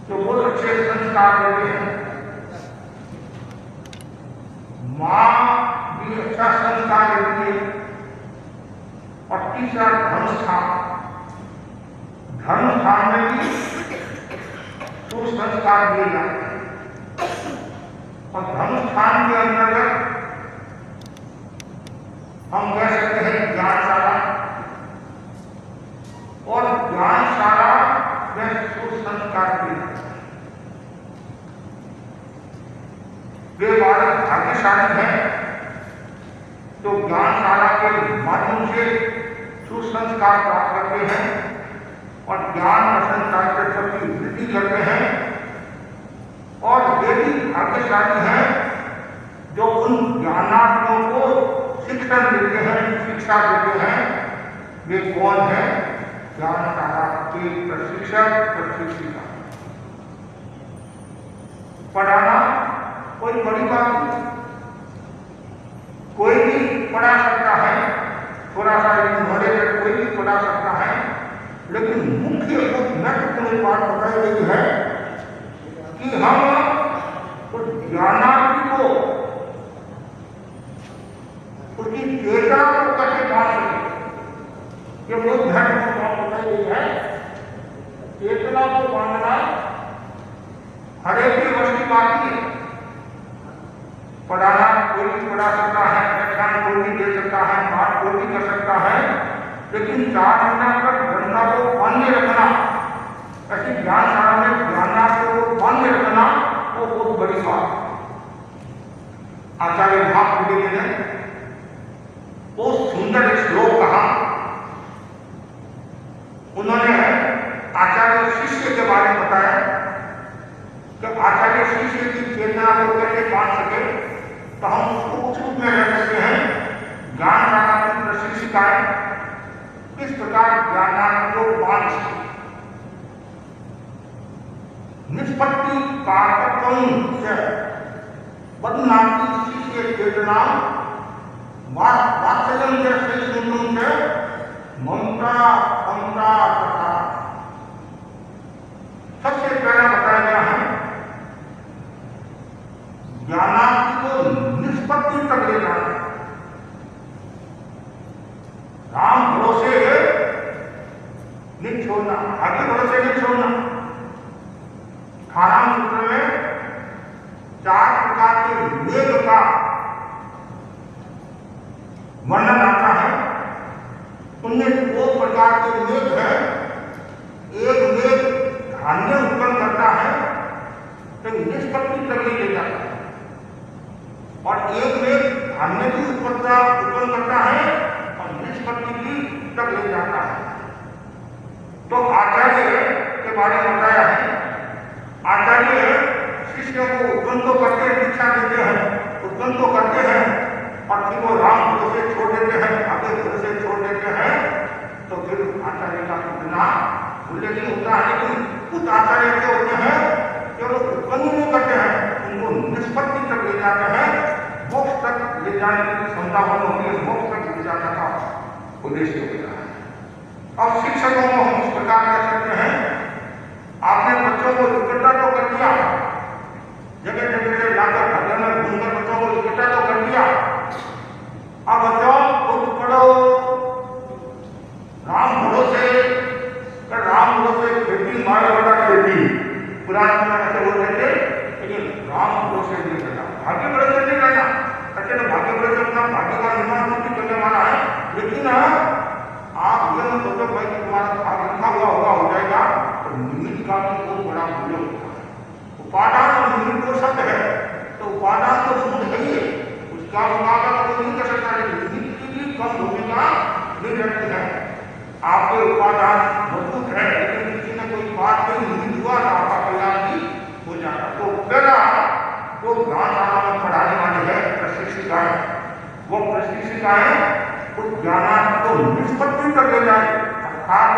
जो बहुत अच्छे संस्कार देते हैं। मां भी अच्छा संस्कार देती है। और तीसरा धर्मस्थान। धर्मस्थान में भी सुसंस्कार दिए जाते हैं। और धर्मस्थान के अंतर्गत हम कह सकते हैं ज्ञानशाला। और ज्ञानशाला में सुसंस्कार दिए जाते हैं। वे बालक भाग्यशाली हैं तो ज्ञानशाला के माध्यम से सुसंस्कार प्राप्त करते हैं और ज्ञान और संस्कार के प्रति वृद्धि करते हैं। और वे भी भाग्यशाली हैं जो उन ज्ञानार्थियों को शिक्षण देते हैं, शिक्षा देते हैं। वे कौन है? ज्ञानशाला के प्रशिक्षक, प्रशिक्षिका। पढ़ाना कोई बड़ी बात नहीं, कोई भी पढ़ा सकता है। थोड़ा सा भरे में कोई भी पढ़ा सकता है। लेकिन मुख्य महत्वपूर्ण बात बताई गई है कि हम उस ज्ञानार्थी को उसकी चेतना को कैसे बांध सके, ये बहुत महत्वपूर्ण बात बताई गई है। चेतना को बांधना हर एक के वश की बात नहीं है। पढ़ाना कोई भी पढ़ा सकता है, व्याख्यान कोई भी दे सकता है, पाठ कोई भी कर सकता है। लेकिन 4 महीना तक गंगा को बांधे रखना, ऐसी ज्ञानशाला में ज्ञानार्थियों को बांधे रखना, वो बहुत बड़ी बात है। आचार्य महाप्रभु ने बहुत सुंदर एक श्लोक कहा। उन्होंने आचार्य शिष्य के बारे में बताया कि आचार्य शिष्य की चेतना को कैसे बांध सके। तो हम उसको उस रूप में रह सकते हैं। ज्ञानशाला की प्रशिक्षिकाएं किस प्रकार ज्ञानार्थियों को बांध सके। निष्पत्ति कारकत्वं च बध्नाति शिष्य चेतना वात्सल्यं च सहिष्णुत्वं च ममता समता तथा। सबसे पहला बताया गया है ज्ञानार्थी को निष्पत्ति तक ले जाना। राम भरोसे नहीं छोड़ना, आगे भरोसे नहीं छोड़ना। खाराम सूत्र में 4 प्रकार के वेद का वर्णन आता है। उनमें 2 प्रकार के वेद है। एक वेद धान्य उत्पन्न करता है तो निष्पत्ति तक ले जाता है, और एक वेद धान्य भी उत्पन्न करता है और निष्पत्ति भी तक ले जाता है। तो आचार्य के बारे में बताया है, आचार्य शिष्य को उत्पन्न तो करते हैं, दीक्षा देते हैं, उत्पन्न तो करते हैं और फिर वो राम गुरु से छोड़ देते हैं, आगे गुरु से छोड़ देते हैं। तो फिर आचार्य का कितना मूल्य नहीं होता है। लेकिन कुछ आचार्य ऐसे होते हैं कि वो उत्पन्न नहीं करते हैं, उनको निष्पत्ति तक ले जाते हैं, मोक्ष तक ले जाने की क्षमता होती है, मोक्ष तक ले जाने का उद्देश्य होता है। अब शिक्षकों को हम इस प्रकार कर सकते हैं, आपने बच्चों को इकट्ठा तो कर दिया, जगह जगह से लाकर घर में घूमकर बच्चों को इकट्ठा तो कर दिया। अब बच्चों खुद पढ़ो, राम भरोसे खेती मारे वाला खेती, पुराने में ऐसे बोलते थे, लेकिन राम भरोसे नहीं करना, भाग्य भरोसे नहीं करना। अच्छा तो भाग्य भरोसे अपना भाग्य का निर्माण भी करने वाला है, लेकिन आप ये मत सोचो भाई तुम्हारा भाग लिखा हुआ हो जाएगा, तो निमित्त का भी बहुत बड़ा मूल्य होता है। उपादान और निमित्त को शब्द है, तो उपादान तो मूल है ही, उसका मुकाबला तो नहीं कर सकता, लेकिन निमित्त की भी कम भूमिका नहीं रखती है। आपके उपादान मजबूत है, लेकिन किसी ने कोई बात नहीं निमित्त हुआ तो आपका कल्याण भी हो जाता। तो पहला जो ज्ञानशाला में पढ़ाने वाली है प्रशिक्षिकाएं, वो प्रशिक्षिकाएं उस ज्ञान को निष्पत्ति कर ले जाए, अर्थात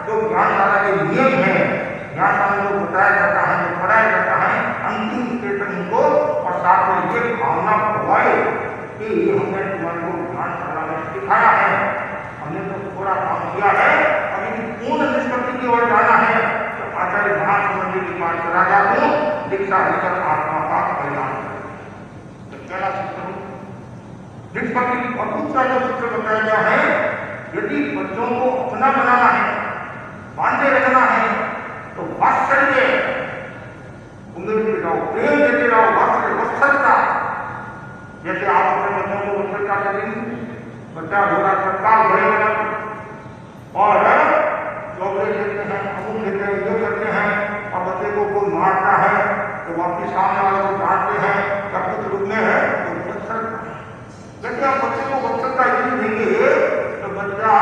जो ज्ञानशाला के नियम है, ज्ञानशाला में जो बताया जाता है, जो पढ़ाया जाता है, अंतिम स्टेशन उनको और साथ में ये भावना भवाए कि हमने तुम्हारे को ज्ञानशाला में सिखाया है, हमने तो थोड़ा काम किया है, अभी पूर्ण निष्पत्ति की ओर जाना है। तो आचार्य महासंबंधी की बात करा जाता हूँ, दीक्षा लेकर आत्मा का कल्याण करें। तो पहला सूत्र निष्पत्ति और दूसरा जो सूत्र बताया गया है, यदि बच्चों को अपना बनाना है, बांधे रखना है, तो वात्सल्य उम्मीद देते रहो, प्रेम देते रहो, वत्सलता। जैसे आप अपने बच्चों को वत्सलता करेंगे, बच्चा थोड़ा सत्कार भरेगा और चॉकलेट देते हैं, अमूल देते हैं, ये करते हैं, और बच्चे को कोई मारता है तो वापिस सामने वाले को डांटते हैं, सब कुछ रूप में है तो वत्सलता। जैसे आप बच्चे को वत्सलता इतनी देंगे तो बच्चा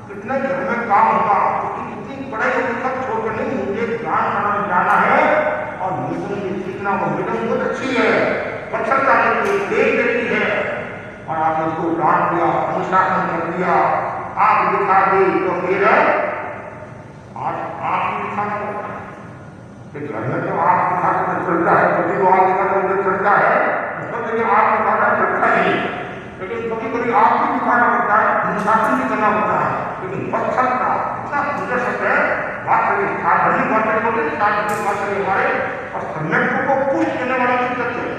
कितने घर में काम होगा, उसकी कितनी पढ़ाई होगी सब छोड़कर नहीं, मुझे ज्ञान जाना है और मिशन की सीखना, वो मिशन बहुत अच्छी है, वत्सलता देती है। और आपने उसको डांट दिया, अनुशासन कर दिया, आग दिखा दी, तो फिर आज आग दिखाना पड़ता है। घर में तो आग दिखाना चलता है, कभी को आग दिखाना चलता है, उसको देखिए आग दिखाना चलता नहीं, लेकिन कभी कभी आग भी दिखाना पड़ता है, अनुशासन भी करना पड़ता है। लेकिन वत्सलता इतना सुंदर शब्द है, वास्तविक साधनिक वास्तविक साधनिक वास्तविक हमारे और सम्यक को पुष्ट करने वाला भी तत्व है।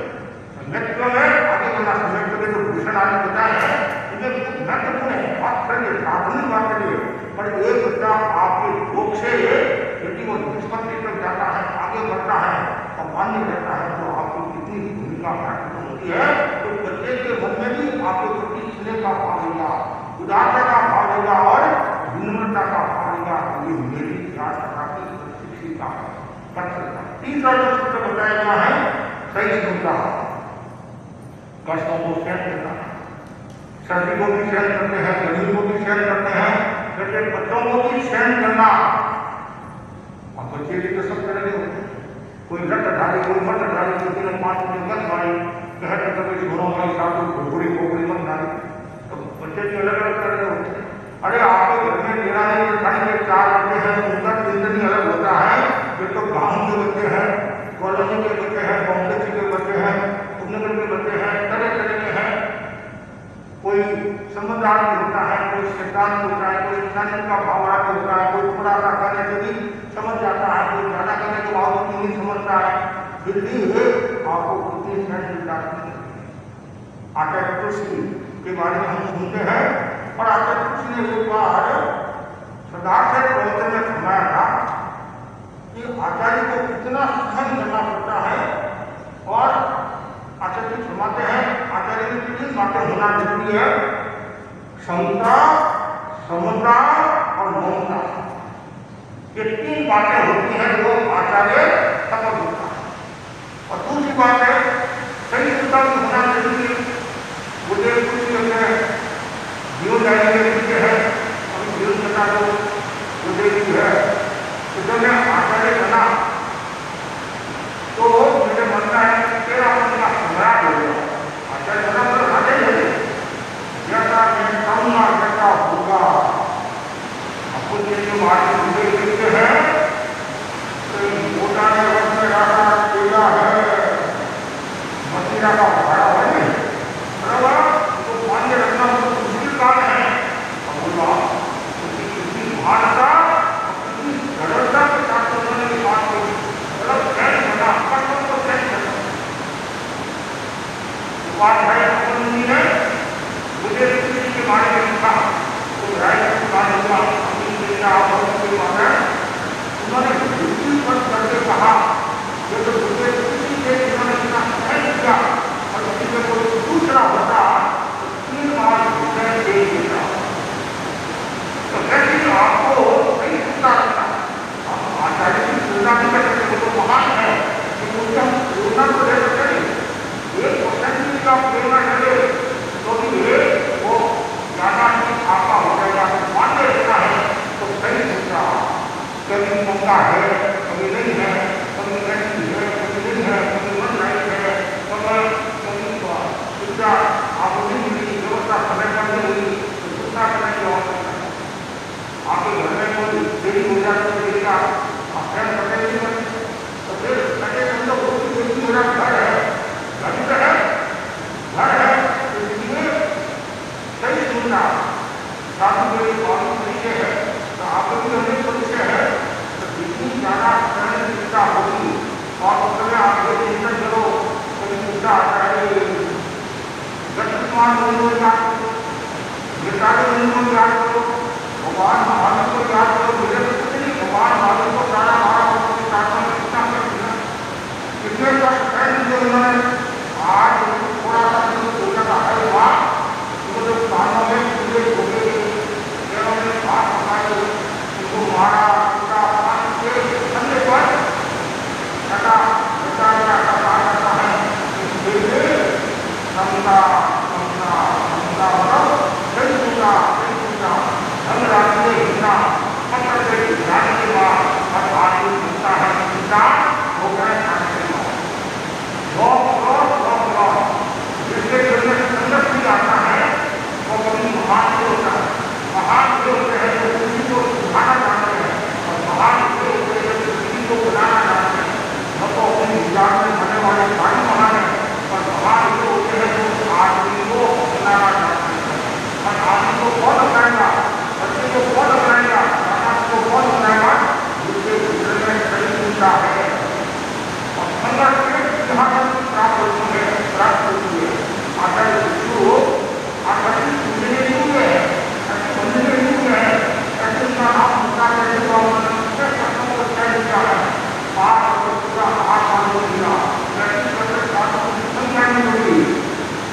सम्यक में आगे बढ़ना, सम्यक के जो भूषण आदि बताए हैं, इनमें बहुत महत्वपूर्ण है, वास्तविक साधनिक वास्तविक। पर एक बच्चा आपके योग से यदि वो निष्पत्ति तक जाता है, आगे बढ़ता है और मान्य रहता है, तो आपकी कितनी भूमिका महत्वपूर्ण होती है। तो बच्चे के मन में भी आपके प्रति स्नेह का भाव होगा, उदारता का भाव होगा और विनम्रता का भाव होगा। ये मेरी ज्ञानशाला की शिक्षिका कर सकता है। तीसरा जो सूत्र बताया गया है, सहिष्णुता, कष्टों को सहन करना, सर्दी को भी सहन करते हैं, गर्मी को भी सहन करते हैं, जैसे बच्चों को भी सहन करना। और बच्चे भी तो सब तरह के होते हैं, कोई लट डाली, कोई मट डाली, किसी ने 5 मिनट मत डाली, कहते कभी घरों में साथ खोपड़ी खोपड़ी मत डाली, तो बच्चे भी अलग अलग तरह के होते हैं। अरे आपके घर में 13 के 4 बच्चे हैं, उनका चिंतन ही अलग होता है। ये तो गाँव के बच्चे हैं, कॉलोनी के बच्चे हैं, बॉम्बे के बच्चे हैं, उपनगर के बच्चे हैं, तरह तरह के हैं। कोई समझदार भी होता है, कोई शैतान होता है, कोई इंसानियत का भाव रखा होता है, कोई थोड़ा सा करने से भी समझ जाता है, कोई ज्यादा करने के बावजूद नहीं समझता है। फिर भी आपको कितनी सहन मिलता है। आचार्य कृष्ण के बारे में हम सुनते हैं, और आचार्य कृष्ण ने एक बार सरदार से प्रवचन में फरमाया था कि आचार्य को कितना सहन करना पड़ता है। और आचार्य फरमाते हैं, आचार्य की 3 बातें होना जरूरी है, क्षमता, समता और ममता। ये 3 बातें होती हैं जो आचार्य सफल होता है। और दूसरी बात है, सहिष्णुता भी होना जरूरी है। तुलना नहीं कर सकते, वो तो महान है, लेकिन उनसे हम तुलना तो ले सकते नहीं। 1% का प्रेरणा चले तो भी वो ज्यादा आपका हो जाएगा। मान लेता है तो सही सोचा, कभी मौका है, कभी नहीं है, कभी नहीं है, कभी नहीं है, कभी मन नहीं है, कभी सुविधा आपको नहीं मिली, व्यवस्था समय पर नहीं हुई, तो दूसरा समय की आवश्यकता है। आपके घर में कोई देरी हो जाती है, देरी का अभ्यास करने नहीं करते, तो फिर कटे मतलब वो देरी हो जाता घर है, घर तो है, घर है, तो इसलिए सही सुनना साधु मेरे मालूम तरीके है, तो आपको भी अनेक परिचय है, तो जितनी ज्यादा सहन चिंता होगी और उस समय आप ये चिंतन करो, कभी चिंता आता है, वर्तमान को याद करो, विचारों को याद करो, भगवान महावीर को याद करो, मुझे कुछ नहीं, भगवान महावीर को सारा महाराज की प्रार्थना में कितना करना, कितने कष्ट है जिनके उन्होंने आज थोड़ा सा सोचा था, हर बार उनको जब कानों में पूरे धोखे उन्होंने बात बताई, उनको मारा पीटा पान के ठंडे पर कटा बचा करता है, समझा समझा समझा मतलब सही सुना हम राज्य हिंसा पत्र से जाने के बाद हर आदमी सुनता है, इंसान हो गए खाने के बाद जिसके जन्म संघर्ष भी आता है वो कभी महान भी होता है। महान भी होते हैं जो किसी को सुधारना चाहते हैं, और महान भी होते हैं जो किसी को बनाना चाहते हैं। वो तो अपनी विचार में बने वाले सारी महान है, और महान भी होते हैं जो आदमी को बनाना चाहते हैं, और आदमी को कौन अपनाएगा, बच्चे को कौन अपनाएगा, समाज को कौन अपनाएगा, जिसके जीवन में सही चिंता है और संघर्ष के जहाँ तक प्राप्त होती है। आचार्य विष्णु आचार्य सुनने योग्य है, ऐसे बनने योग्य है, ऐसे उनका नाम मुद्दा करने का उन्होंने शब्दों को तय किया है, पाठ और पूरा हाथ मानो दिया, ऐसी प्रत्येक बातों की संख्या नहीं होगी,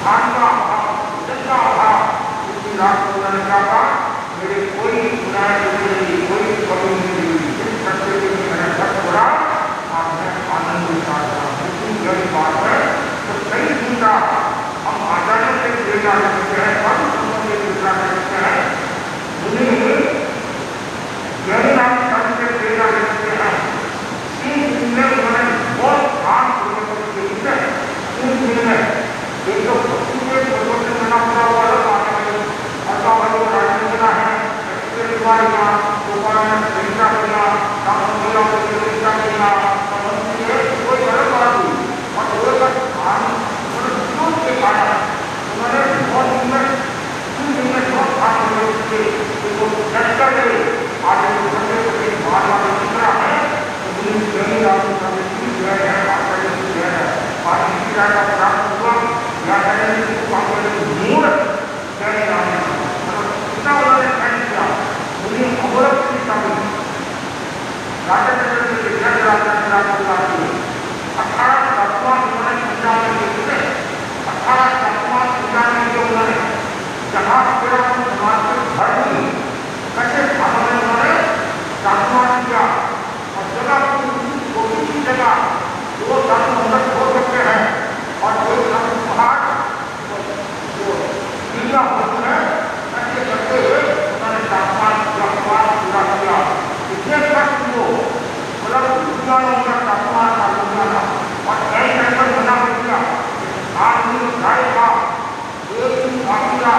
भाग का अभाव, जनता अभाव, इसकी रात को उन्होंने कहा मेरे कोई गुनाह नहीं, कोई कमी नहीं, इस सत्य के मैंने सब छोड़ा और मैं आनंद उठाता हूँ। इतनी बड़ी बात है, तो सही चिंता हम आचार्य से प्रेरणा करते हैं, साधु संतों से प्रेरणा करते हैं, मुनि ज्ञानी नाम संत से प्रेरणा करते हैं। तीन दिन में उन्होंने बहुत ध्यान पूर्वक देखते हैं, तीन दिन में एक तो भक्ति के पूर्वक से मना पूरा हुआ है, अथवा वो राजनीतिना है, गोपाल ने परीक्षा किया, रामचंद्र को परीक्षा किया, कोई गलत बात हुई और वो तक विरोध के कारण उन्होंने बहुत बहुत खास उनको चर्चा के आज बार बार दूसरा है, का प्राप्त हुआ या मूल कितना उन्होंने फैल किया, उन्हें अवरत की कमी राजा अठारह तत्वान उन्होंने पंजाब में लिखे, 18 तत्वान पंजाब में जो उन्होंने जहाँ तेरा समाज में भर हुई कैसे भाषा में उन्होंने तत्वान किया, और जगह कोई भी जगह दो तत्व अंदर हो सकते हैं, और जो तत्व पहाड़ जो दुनिया होती है ऐसे करते हुए उन्होंने तापमान पूरा किया। इतने कष्ट को मतलब दुनिया ने उनका तापमान का दुनिया और ऐसे पर बना दिया आदमी जाएगा एक दिन बाकिया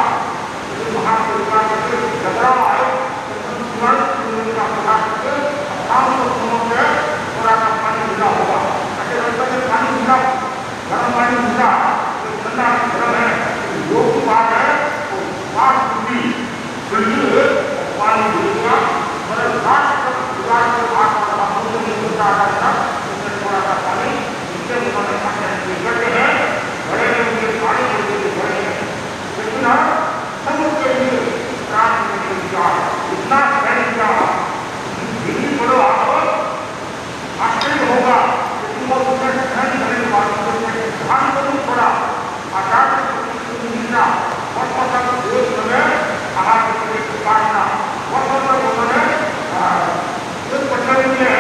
महापुरुषा के घबराव आए का पता करके शाम को समझ थोड़ा सा पानी मिला होगा, ऐसे रस्ते में पानी मिला, गर्म पानी मिला, ठंडा गर्म है, योग की बात है तो बात टूटी बिल्कुल पानी गिरेगा, मतलब लास्ट तक गुजार के हाथ का समुद्र में घुसा था, उसमें थोड़ा सा पानी नीचे उन्होंने करते हैं, बड़े उनके पानी गिरते बड़े हैं, लेकिन समुद्र के लिए प्राप्त नहीं किया, इतना सहन किया, धीरे पड़ो आप आश्चर्य होगा, लेकिन वो उसने सहन करने के बाद ध्यान को नहीं छोड़ा, आचार्य वर्षों तक देश में आहार के काटना, वर्षों तक उन्होंने एक कचहरी में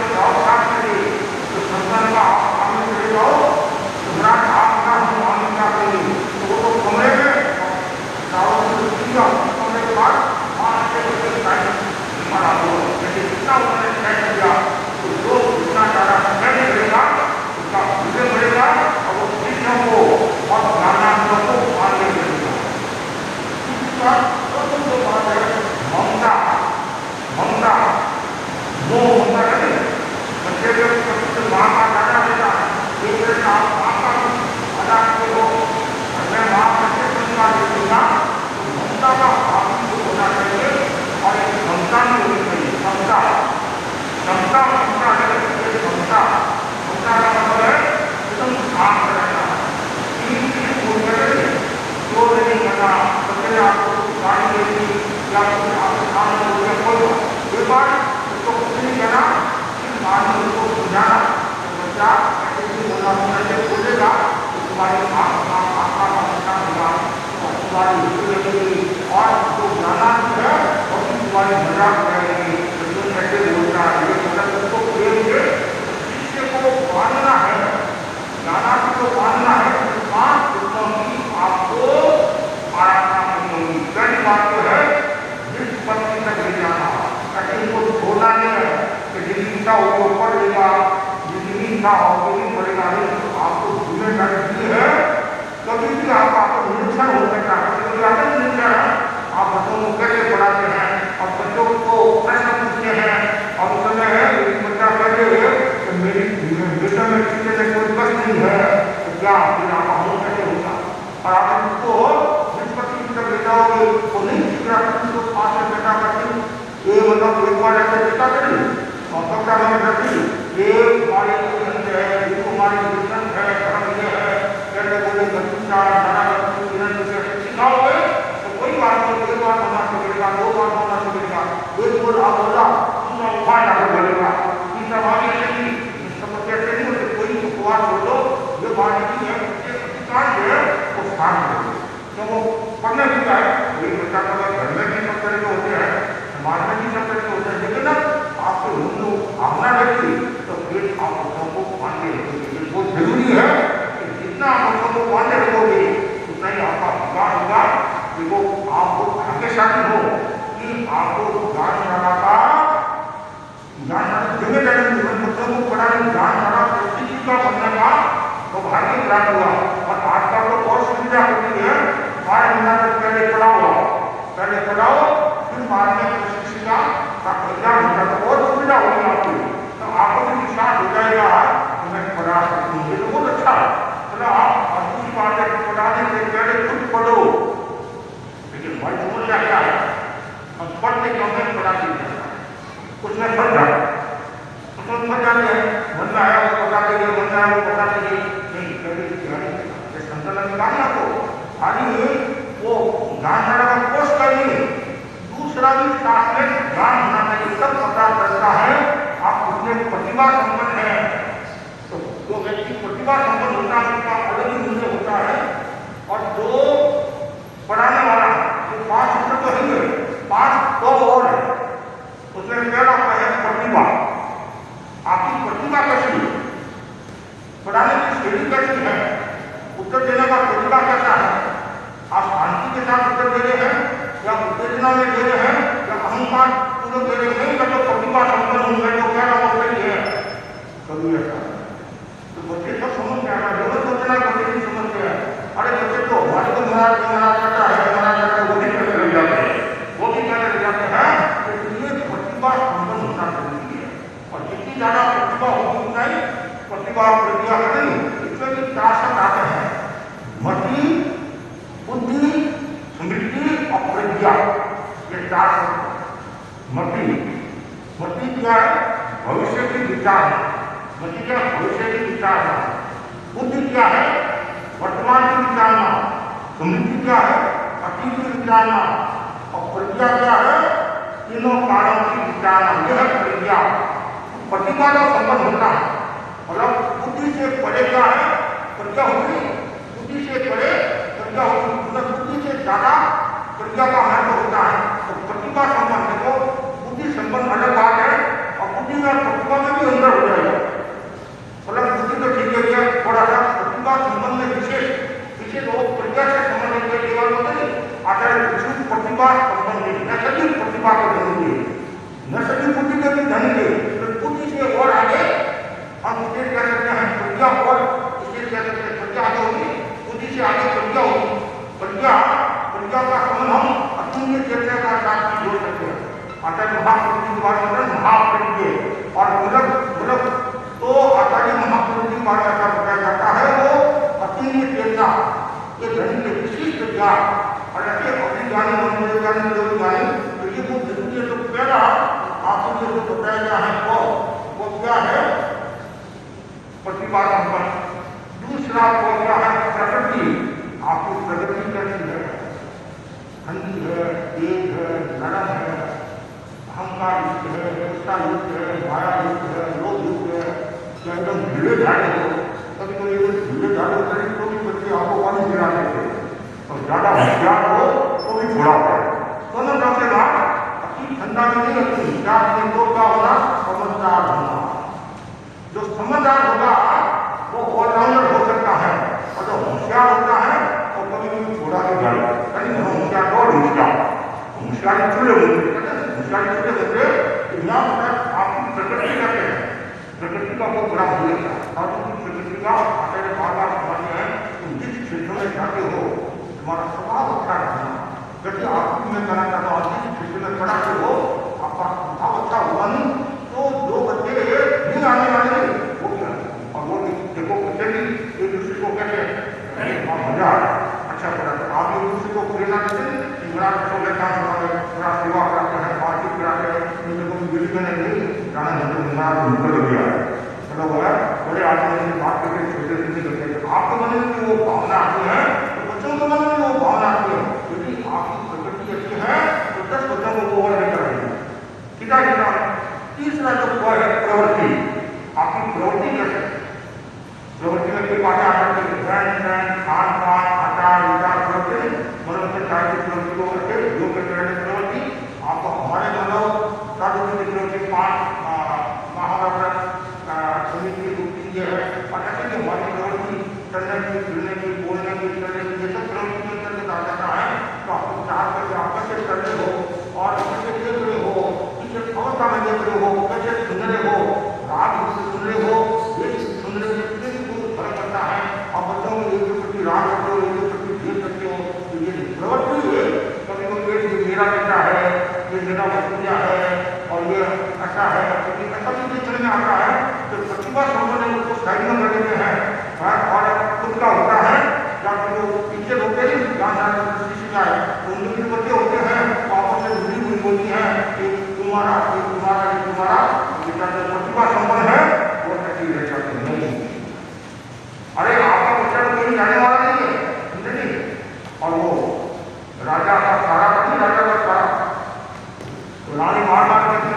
जवाब साफ करिए तो संतान का आप सामने चले जाओ तो मेरा आपका हम आने का करिए तो वो तो कमरे में कमरे के बाद 5 से 6 टाइम हमारा हो जैसे जितना उन्होंने तय किया तो जो जितना ज़्यादा तय करेगा उसका विजय बढ़ेगा और वो शिक्षा को और ज्ञानात्मक को आगे बढ़ेगा। इसके बाद जो बात है ममता ममता वो ममता करें बच्चे के माँ का दादा देता है एक तरह आप माँ का अदा करते हो मैं माँ बच्चे संस्कार देता तो ममता का भाव होना चाहिए और एक क्षमता नहीं होनी चाहिए क्षमता क्षमता क्षमता है क्षमता क्षमता का मतलब है एकदम काम करना तीन चीज बोल कर जो नहीं करना बच्चे ने आपको गाड़ी दे दी या फिर आपके सामने बोल के बोलो एक बार उसको कुछ नहीं कहना फिर बाद में उसको समझाना तो बच्चा ऐसे ही बोलना बोलना बोलेगा तो तुम्हारी आपका बच्चा होगा तुम्हारी लगेगी और जो जाना है और तुम्हारी मजाक करेगी जो कैसे बोलना है ये मतलब उसको प्रेम से शिष्य को मानना है जाना को मानना है तो 5 दिनों की आपको आराधना करनी होगी। पहली बात तो है जिस पत्नी तक ले जाना ताकि उनको छोड़ना नहीं है कि जिंदगी का वो पढ़ लेगा जिंदगी का होगी पड़ेगा नहीं आपको जिम्मेदारी दी है कभी भी आपका निरीक्षण हो सकता है कभी आगे निरीक्षण है आप बच्चों को कैसे पढ़ाते हैं और बच्चों को प्रश्न पूछते हैं और उस समय है एक बच्चा कहते हुए कि मेरी बेटा में किसी में कोई कष्ट नहीं है तो क्या फिर आप हम कैसे होगा और आप उसको निष्पत्ति की तरफ ले जाओगे तो नहीं सीखना उसको 5 में बेटा करती ये मतलब एक बार ऐसे बेटा करी और सबका मैंने करती ये हमारी है ये हमारी विजन है धर्म ये है कहते बोले बच्चा सारा सिखाओगे तो कोई बात नहीं एक बार होना सीखेगा 2 बार होना सीखेगा एक बोल आप बोला दूसरा उपाय आगे बढ़ेगा तीसरा बात नहीं समस्या से नहीं होती कोई उपवास हो लो ये बात नहीं है अधिकार जो है वो स्थान देंगे तो वो पढ़ने भी है वही बच्चा का घर में भी सब तरह के होते हैं समाज में भी सब तरह के होते हैं लेकिन ना आपको हिंदू भावना रहती तो फिर आप बच्चों को मानते रखोगे बहुत जरूरी है कि जितना आप बच्चों को मानते रखोगे उतना ही आपका विकास होगा देखो आप बहुत भाग्यशाली हो कि आपको ज्ञानशाला का जिम्मेदारी बच्चों को पढ़ाने ज्ञानशाला प्रशिक्षित का बनने का सौभाग्य प्राप्त हुआ और आजकल तो और सुविधा होती है 12 महीना तक पहले पढ़ाओ फिर बाद में प्रशिक्षिका का एग्जाम होता है और सुविधा होगी आपको तो आपको भी विश्वास हो जाएगा कि मैं पढ़ा सकती हूँ ये तो बहुत अच्छा है मतलब आप दूसरी बात है पढ़ाने से पहले खुद पढ़ो लेकिन भाई समस्या क्या है हम पढ़ते क्यों नहीं पढ़ाते कुछ में पढ़ जाए उसमें पढ़ जाते हैं बनना है वो पता देंगे बनना है वो पता देंगे नहीं कभी संतुलन निकालना को खाली वो ज्ञानशाला का कोर्स करिए दूसरा भी साथ में ज्ञान होना चाहिए सब पता चलता है आप उसमें प्रतिभा संपन्न है तो जो व्यक्ति प्रतिभा संपन्न होता है उसका अलग ही मूल्य होता है और जो पढ़ाने वाला जो 5 उत्तर तो है 5 तो और है उसमें पहला है प्रतिभा आपकी प्रतिभा कैसी है पढ़ाने की शैली कैसी है उत्तर देने का तरीका कैसा है आप शांति के साथ उत्तर दे रहे हैं या उत्तेजना में दे रहे हैं या अहंकार पूर्वक दे रहे हैं या जो प्रतिभा संपन्न होंगे जो क्या नाम सही है कभी ऐसा तो बच्चे सब समझ में आना जरूर सोचना बच्चे नहीं समझते हैं अरे बच्चे तो हमारे को मना करता है वो भी कहने लग जाते हैं वो भी कहने लग जाते हैं इसलिए प्रतिभा संपन्न होना जरूरी है और जितनी ज्यादा प्रतिभा होगी उतना ही प्रतिभा प्रतिभा करें इसमें भी 4 शब्द आते हैं मति बुद्धि स्मृति और प्रज्ञा ये 4 शब्द मति क्या है भविष्य की विचार मति क्या है भविष्य की विचारना बुद्धि क्या है वर्तमान की विचारना स्मृति क्या है अतीत की विचारना और प्रज्ञा क्या है तीनों कालों की विचारना यह है प्रज्ञा प्रतिभा का संबंध होता है मतलब बुद्धि से परे क्या है प्रज्ञा होती बुद्धि से परे प्रज्ञा होती मतलब बुद्धि से ज्यादा प्रज्ञा का महत्व होता है तो प्रतिभा संबंध देखो बुद्धि संबंध अलग बात है और बुद्धि और प्रतिभा में भी अंदर हो जाएगा। मतलब बुद्धि तो ठीक है क्या, थोड़ा सा प्रतिभा संबंध में विशेष लोग प्रज्ञा से संबंधित कोई केवल होते नहीं, आचार्य विशुद्ध प्रतिभा संबंधित न सभी प्रतिभा के धन के, न सभी बुद्धि के भी धन के, तो बुद्धि से और आगे हम इसे कह सकते हैं प्रज्ञा, और इसे कह सकते हैं प्रज्ञा आगे होगी, बुद्धि से आगे प्रज्ञा होगी। प्रज्ञा का संबंध हम अतुल्य चेतना का साथ भी जोड़ सकते हैं। आचार्य महाप्रभु की बात करते हैं महाप्रज्ञ, और मूलक तो आचार्य महाप्रभु की बात ऐसा बताया जाता है वो अतुल्य चेतना के धन के विशिष्ट ज्ञान, और ऐसे अभिज्ञानी मनोविज्ञानी जो ज्ञानी, तो ये वो जरूरी जो पहला आपको जो बताया गया है वो क्या है, प्रतिभा संपन्न। दूसरा वो क्या है, प्रकृति। आपकी प्रकृति कैसी है, ठंडी है, तेज है, नरम है, अहंकार युक्त है, गुस्सा युक्त है, माया युक्त है, लोभ युक्त है, क्या एकदम ढीले ढाले हो। कभी कभी ये ढीले ढाले होते हैं तो भी बच्चे आपको पानी गिरा देते हैं, और ज्यादा होशियार हो तो भी थोड़ा होता है। दोनों तरफ से बात अति ठंडा भी नहीं, अति होशियार नहीं, तो क्या होगा, समझदार होना। जो समझदार होगा वो ऑलराउंडर हो सकता है, और जो होशियार होता है वो कभी कभी थोड़ा भी जाए, कहीं होशियार और होशियारी चूल्हे होशियारी चूल्हे होते यहाँ आपकी प्रकृति करते हैं, प्रकृति का वो बड़ा हो जाता है। और प्रकृति का आचार्य बार बार समझते हैं, तुम जिस क्षेत्र में जाते हो तुम्हारा स्वभाव अच्छा रहना, जैसे आपकी मैं कहना चाहता हूँ जिस क्षेत्र में खड़ा हो आपका स्वभाव अच्छा हुआ नहीं तो जो बच्चे नहीं आने वाले वो क्या, और वो देखो बच्चे भी एक दूसरे को कहते हैं मजा अच्छा पड़ा, तो आप एक दूसरे को प्रेरणा देते हैं, बड़ा बड़ा सेवा कराते हैं, बातचीत कराते हैं, दिल्ली में नहीं जाना निकल गया है, चलो बोला बड़े आदमी से बात करके छोटे से नहीं करते, आपके मन में वो भावना आती है तो बच्चों के मन में वो भावना आती है। यदि आपकी प्रकृति अच्छी है तो 10 बच्चों को वो और नहीं करेंगे। तीसरा जो है प्रवृत्ति, आपकी प्रवृत्ति कैसे, प्रवृत्ति में कई बातें आ सकती है, रहन खान पान आचार विचार प्रवृत्ति, मनोरंजन कार्य की प्रवृत्ति को करके योग करते रहने की प्रवृत्ति, आपको हमारे मानव साधु की प्रवृत्ति 5 महाभारत समिति की गुप्ती ये है, और ऐसे की हमारी प्रवृत्ति चलने की, फिरने की, बोलने की, चलने की, ये सब प्रवृत्ति के अंतर्गत आ जाता है। तो आपको चार करके आप कैसे कर रहे हो और कैसे देख रहे हो, अवस्था में देख रहे हो, कैसे सुन रहे हो, राग से सुन रहे हो, ये सुन रहे हो, इसमें भी बहुत फर्क पड़ता है। और बच्चों में एक प्रति राग करते हो, एक प्रति भेद करते हो, तो ये प्रवृत्ति है। कभी कभी ये मेरा बेटा है, ये मेरा भतीजा है, और ये ऐसा है, क्योंकि ऐसा भी देखने में आता है तो प्रतिभा संबंध उसको साइड में कर देते हैं, और खुद का होता है या फिर जो पीछे होते हैं जहाँ जाए तो उनके भी बच्चे होते हैं, आपस में जुड़ी हुई होती है कि तुम्हारा बेटा जो प्रतिभा संपन्न है वो ऐसी रह जाते नहीं। अरे आपका बच्चा तो कहीं जाने वाला नहीं है, समझे नहीं, और वो राजा का सारा नहीं, राजा का सारा तो रानी मार करती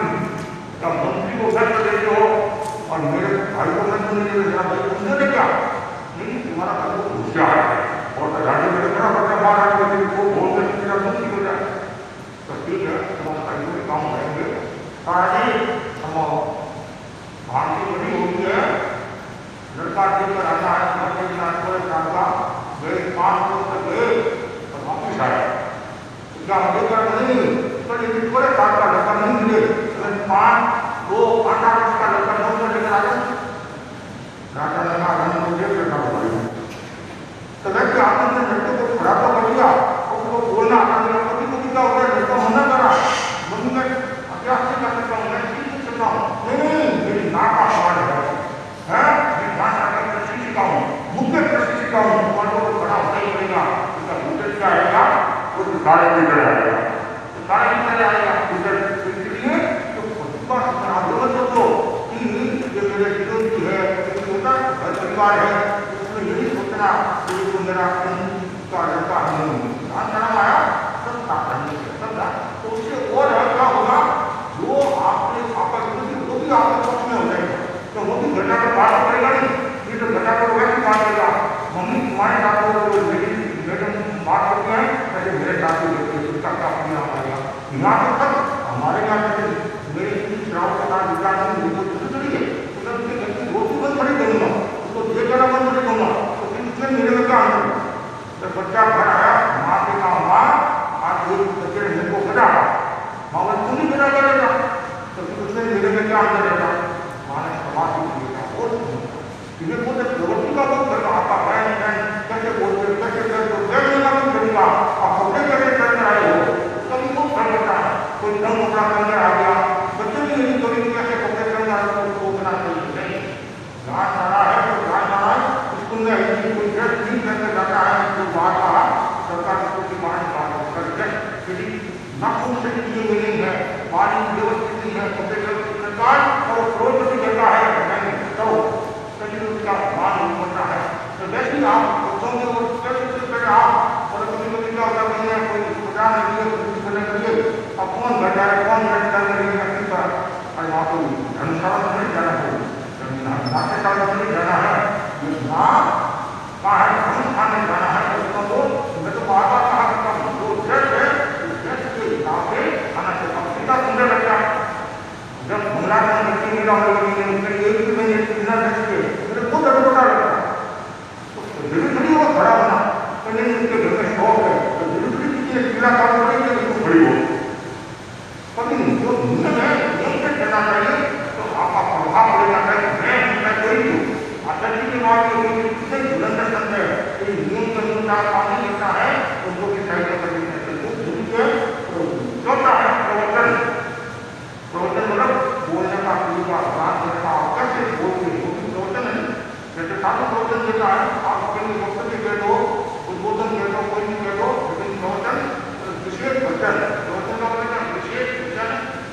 तब मंत्री को घर कर देते हो, और मेरे भाई को मैं सुनने के लिए भाई सुनने क्या नहीं, तुम्हारा भाई को होशियार है और राजा मेरे बड़ा बच्चा मार रहा है वो बोल कर मेरा मंत्री हो जाए, तो ठीक है तुम्हारा भाई को काम करेंगे। आज हम भारतीय बड़ी होती है, लड़का देकर आता है, गए 5 लोग तक गए और वापिस आए, क्या लेकर नहीं तो ये थोड़े साल का लड़का नहीं मिले, 5 2 18 वर्ष का लड़का 9 में लेकर आ जाए, राजा ने कहा हम देख लेना होगा। तो वैसे आपने लड़के को खड़ा तो कर दिया, उसको बोलना आता है, कभी कभी क्या होता है लड़का मना करा, मम्मी मैं अभ्यास नहीं कर सकता हूँ, मैं सीख सकता हूँ, नहीं मेरी नाक का सवाल है, मैं भाषा का प्रशिक्षिका हूँ, मुख्य प्रशिक्षिका हूँ, और वो बड़ा होता ही पड़ेगा, उसका मुख्य क्या आएगा, वो सारे निकल आएगा, सारे निकल आएगा, इसलिए तो प्रतिभा आंदोलन तो कि ये मेरे विरोधी है, घर परिवार है, उसमें यही सोचना कि तो मेरा का लड़का नहीं नाम आया सब समझा, तो उससे और क्या होगा, जो आपके आपस वो भी आपके पक्ष में हो जाएगा, तो वो भी घटा कर बात करेगा नहीं, ये तो घटा कर वैसे बात करेगा, मम्मी तुम्हारे साथ मेरी मैडम बात करते हैं ऐसे मेरे साथ भी उसका क्या परिणाम आएगा। यहाँ तक हमारे यहाँ से मेरे श्राव के साथ विचार नहीं इन्हें बोलते प्रवृत्ति का बहुत धर्म आता है, कैसे बोलते कैसे करते कैसे ना भी करेगा, आप अपने कैसे करने आए हो, कभी बहुत धर्म होता है, कोई धर्म अपना करने आ गया, बच्चे भी यही कभी कैसे कपड़े करने आ रहे हो, उतना चाहिए नहीं, गाँव जाना है तो गाँव जाना है, स्कूल में हिंदी कोई ड्रेस नहीं करके जाता है, तो बात का सरकार को की मान करके, यदि नाखून से चीजें मिली है, पानी व्यवस्थित नहीं है, कपड़े व्यवस्थित सरकार और करोड़पति देता है, तो उसका मान नहीं बनता है। तो वैसे ही आप बच्चों के वो कैसे करें आप, और कभी क्या होता है कोई प्रचार नहीं है, कुछ करने के लिए अब कौन बैठा है, कौन बैठ कर रही है, किस तरह अरे वहाँ कोई धर्मशाला में नहीं जाना है, नाट्यशाला में नहीं जाना है, वहाँ कहाँ है धर्म खाने जाना है, तो मैं तो बार बार कहा करता हूँ जो ड्रेस है उस ड्रेस के हिसाब से खाना चाहिए, कितना सुंदर लगता है जब भंगला में बच्चे मेरा मैंने कितना रखिए मेरे खुद अटोटा लगता है तो धीरे धीरे वो खड़ा होना तो नहीं उसके घर में शौक है तो धीरे धीरे चीजें पीला काम करेंगे तो बड़ी हो कभी जो नियम है नियम से चलना चाहिए तो आपका प्रभाव पड़ेगा मैं कोई हूँ आचार्य के बाद कितने बुलंद संत है ये नियम के अनुसार काम नहीं करता है उनको की सहायता करनी है चौथा है प्रवर्तन मतलब बोलने का तरीका बात करने का कैसे बोलते हैं क्योंकि प्रवचन है जैसे साधु प्रवचन देता है आप कहीं वक्तव्य कह दो उद्बोधन कह दो कोई भी कह दो लेकिन प्रवचन विशेष वचन प्रवचन का मतलब विशेष वचन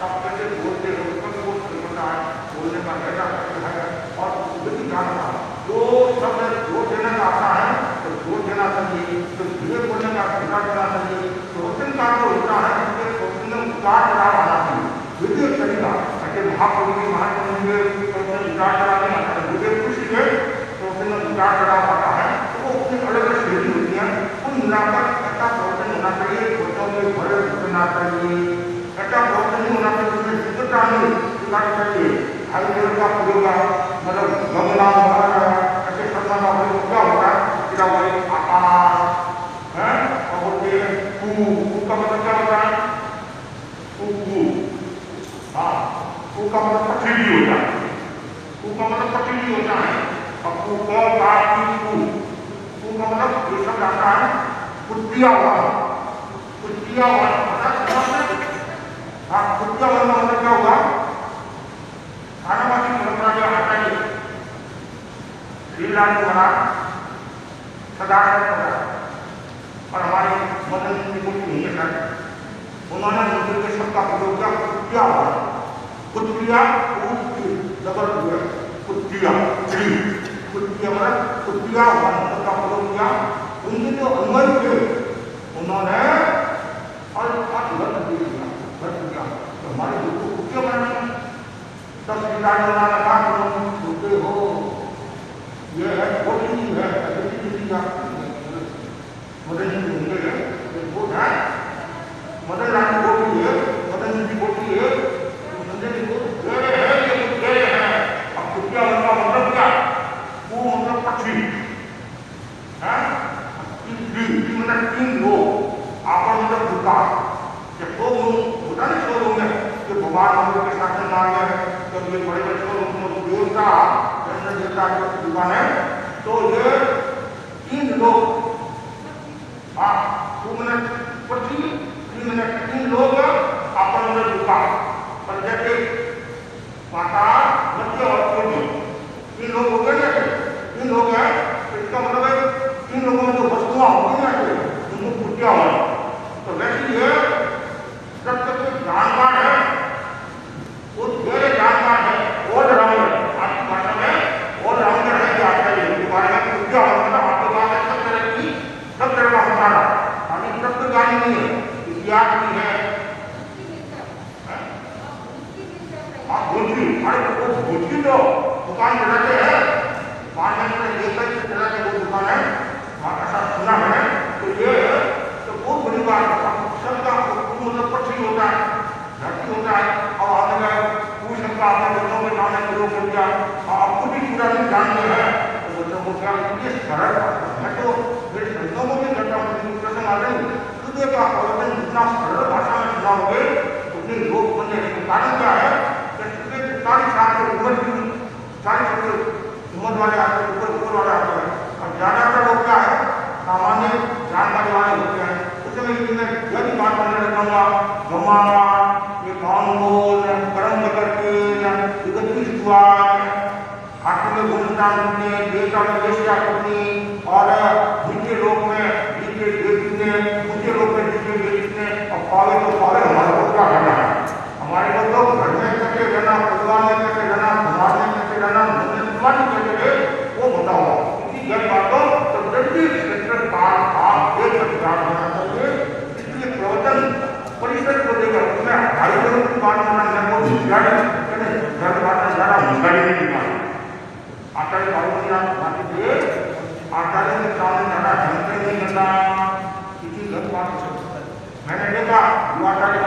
आप कैसे बोलते हो उसका भी बहुत होता है बोलने का कैसा है और विधि जानना जो शब्द जोर देना आता है तो जोर देना चाहिए तो धीरे बोलने का उतार देना चाहिए प्रवचन का जो होता है उसके प्रवचन में उतार चढ़ाव आना चाहिए विद्युत चलेगा ऐसे महाप्रभु के महाप्रभु के उतार चढ़ाव नहीं आता है विद्युत खुशी है तो उसमें उतार चढ़ाव आता है तो वो अपनी अलग अलग शैली होती है कुल मिलाकर ऐसा प्रवचन होना चाहिए बच्चों में भरे होना चाहिए ऐसा प्रवचन नहीं होना चाहिए उसमें शुद्धता नहीं दिखानी चाहिए हर देव का प्रयोग मतलब गमला ऐसे शब्द का प्रयोग क्या होता है सीधा बोले आकाश है और बोलते हैं कू का मतलब क्या होता है हाँ कू का मतलब पथरीली होता है कू का मतलब पथरीली होता है और कू का मतलब ये शब्द आता है कुत्तिया हुआ हाँ कुत्तिया हुआ मतलब क्या होगा खानावासी परंपरा जो आता है श्रीलाल महाराज सदानंद और हमारे मदन जी को नहीं है सर उन्होंने मंदिर के शब्द का प्रयोग किया कुत्तिया हुआ कुत्तिया डबल हुआ कुत्तिया मतलब कुत्तिया हुआ शब्द का प्रयोग किया उनके जो अंगल थे उन्होंने और वर्त दिया तो हमारे लोग को कुत्तिया बनाना तब श्रीलाल महाराज ने कहा तुम कुत्ते हो ये है बोली है मदन जी होंगे वो है मदन रानी बोलती है मदन जी बोलती है मदन जी को ये है अब कुत्तिया बनना मतलब क्या वो मतलब पक्षी है मतलब 3 लोग आपन मतलब दुर्गा जब वो होता नहीं शोर होंगे कि भगवान मंदिर के साथ में आ गए तो ये बड़े बड़े शोर देवता चंद्र देवता की दुकान है तो ये 3 लोग हाँ 2 मिनट पक्षी 3 मिनट 3 लोग अपन में रुका पर जैसे माता मध्य और पूर्व 3 लोग हो गए ना 3 लोग हैं इसका मतलब है 3 लोगों में जो वस्तुआं होती हैं उनको कुत्तिया हुआ तो वैसे ये जब तक जानवर है वो गहरे जानवर है ऑलराउंडर आपकी भाषा में ऑलराउंडर है कि आपका ये बारे में कुत्तिया हुआ मतलब आपके पास सब तरह का हमारा हमें सब तो जानी नहीं है इतिहास भी है आप भोजली अरे वो भोजली तो दुकान चलाते हैं पाँच में लेकर चलाते वो दुकान है वहाँ ऐसा सुना है तो ये तो बहुत बड़ी बात है सबका मतलब पक्षी होता है धरती होता है और आपने पूछ सकता आपने बच्चों के नाम प्रयोग कर दिया आप खुद ही पूरा नहीं जानते हैं तो बच्चों को क्या ये सरल मैं तो मेरे संतों को भी करता हूँ प्रश्न आ रही हृदय का प्रवचन जितना सरल भाषा में सुनाओगे उतने लोग बनने के कारण क्या है कि 40 साल की उम्र वाले आदमी करने वाले होते हैं। उस समय यदि मैं यह भी बात करने लगूंगा गमाना ये कानून कर्म करके विगत आखिर में घूमता ने देवता में वेश्या करनी और नीचे लोक में नीचे देवी ने ऊंचे लोक में नीचे देवी ने और पावे तो पावे हमारे को क्या करना है। हमारे को तो घर में कैसे रहना, परिवार में कैसे रहना, समाज में कैसे रहना, मुसलमान कैसे रहे वो बताओ। इसी जब बातों तो जल्दी क्षेत्र काल आप एक अधिकार होना चाहिए। इसलिए प्रवचन परिसर को लेकर उसमें ढाई लोगों की बात करना मैं बहुत जल्द बात ज़्यादा मुश्किल नहीं निकाल आचार्य पार्वती आप बात दिए आचार्य के सामने ज़्यादा ढंग नहीं करना किसी गलत बात मैंने देखा युवाचार्य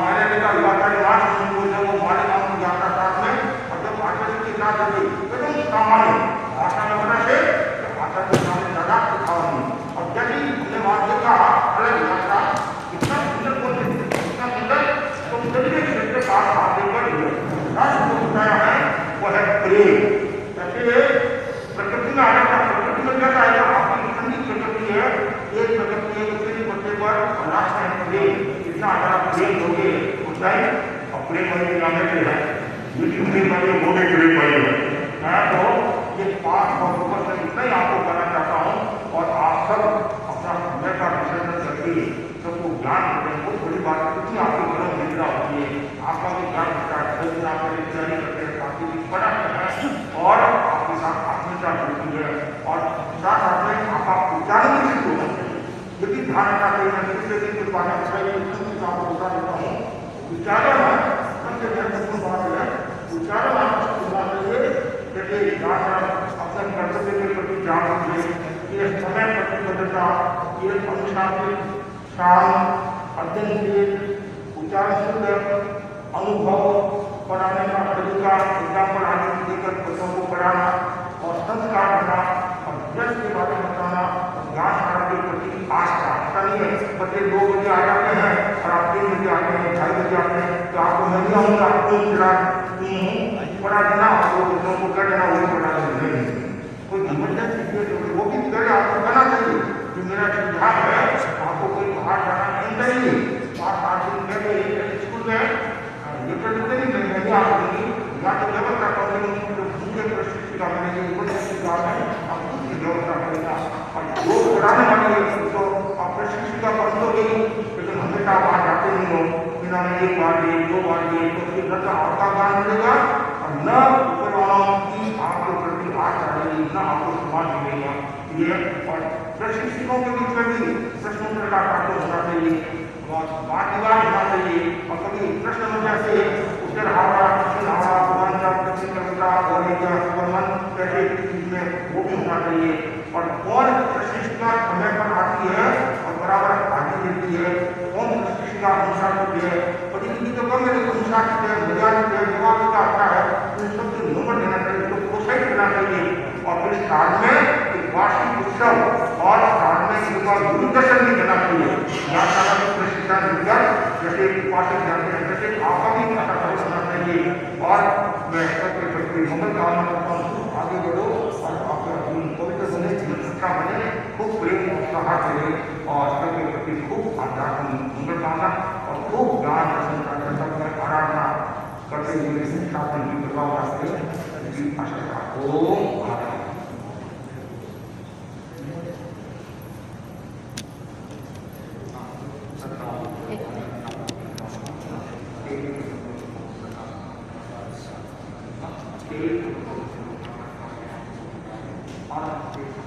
मैंने देखा युवाचार्य राष्ट्र जब वो माले काम को जाता साथ में और जब आचार्य के साथ होती एकदम सामान्य भाषा में होना से आचार्य के सामने ज़्यादा दिखावा नहीं। और जैसे ही हमने वहाँ देखा अलग भाषा इतना सुंदर बोलते इतना सुंदर तो जल्दी क्षेत्र का हाथ देकर राष्ट्र को बताया है वो है प्रेम। प्रकृति में आया था, प्रकृति में क्या आएगा आपकी ठंडी प्रकृति है, एक प्रकृति है दूसरे पत्ते पर राष्ट्र है प्रेम। इतना हमारा प्रेम हो गए उतना ही और प्रेम वाले जाने के है मीटिंग प्रेम वाले मोटे प्रेम वाले मैं तो ये 5 ऊपर से इतना ही आपको करना चाहता हूँ और आप सब अपना समय का विसर्जन करके सबको ज्ञान देते हैं। बहुत बड़ी बात है कितनी आपकी गरम निद्रा होती है, आपका भी ज्ञान होता है, आपकी तैयारी करते हैं, काफी भी पढ़ा है और आपके साथ आत्मीयता जुड़ती है और साथ साथ में आपका उच्चारण भी शुरू होना चाहिए। यदि ध्यान रखा चाहिए मैं दूसरे दिन कुछ बातें आपको बता देता हूँ। उच्चारण सबसे महत्वपूर्ण बात है, उच्चारण आपको सुनना चाहिए। जैसे अपने कर्तव्य के प्रति जान दीजिए, ये समय प्रतिबद्धता, ये अनुशासित शांत अध्ययनशील उच्चारण शुद्ध अनुभव पढ़ाने का तरीका एग्जाम पढ़ाने की देकर बच्चों को पढ़ाना और संस्कार देना और यश के बारे में बताना और ज्ञान साधन के प्रति आस्था। ऐसा नहीं है बच्चे 2 बजे आ जाते हैं और आप 3 बजे आते हैं 2:30 बजे आते हैं तो आपको मैं नहीं आऊँगा पढ़ा देना और बच्चों को कर देना वही पढ़ा देना कोई इमरजेंसी वो भी करे आपको करना चाहिए। जो मेरा सुझाव है आपको कोई बाहर जाना नहीं चाहिए। 5-8 दिन पहले स्कूल में ये प्रश्न नहीं नहीं आप या तो व्यवस्था करेंगे दूसरे प्रशिक्षिका बनेंगे प्रशिक्षिका है आप उसकी व्यवस्था करेगा और जो पढ़ाने वाले तो आप प्रशिक्षिका पढ़ दोगे लेकिन हमेशा वहाँ जाते नहीं हो बिना में 1 बार दिए 2 बार दिए तो फिर न तो आपका ज्ञान मिलेगा और न ऊपर वालों की आपके प्रति आस्था रहेगी न आपको सम्मान मिलेगा। ये और प्रशिक्षकों के बीच में भी प्रश्नोत्तर का पाठ होना चाहिए, वाद विवाद होना चाहिए और कभी प्रश्न वजह से उत्तर हावड़ा प्रश्न हावड़ा भगवान का प्रश्न करता और संबंध कैसे चीज में वो भी होना चाहिए। और कौन प्रशिक्षिका समय पर आती है और बराबर आगे देती है, कौन प्रशिक्षिका अनुशासित है और इनकी तो कम मेरे अनुशासित है मर्यादित है जवाब का अच्छा है उन सबको नंबर देना चाहिए, तो प्रोत्साहित करना चाहिए। और फिर साथ में एक वार्षिक उत्सव और साथ में एक बार गुरु दर्शन भी देना चाहिए। यहाँ सारा प्रशिक्षण मिलकर जैसे उपासक जाते हैं जैसे आपका भी खाता होना चाहिए। और मैं सबके प्रति मंगल कामना करता हूँ आगे बढ़ो और आपका पवित्र बने शिक्षा बने खूब प्रेम उत्साह करे और सबके प्रति खूब आध्यात्मिक मंगल कामना और खूब ज्ञान दर्शन का सब में आराधना करते हुए शिक्षा की प्रभाव रखते आशा ओम Thank you.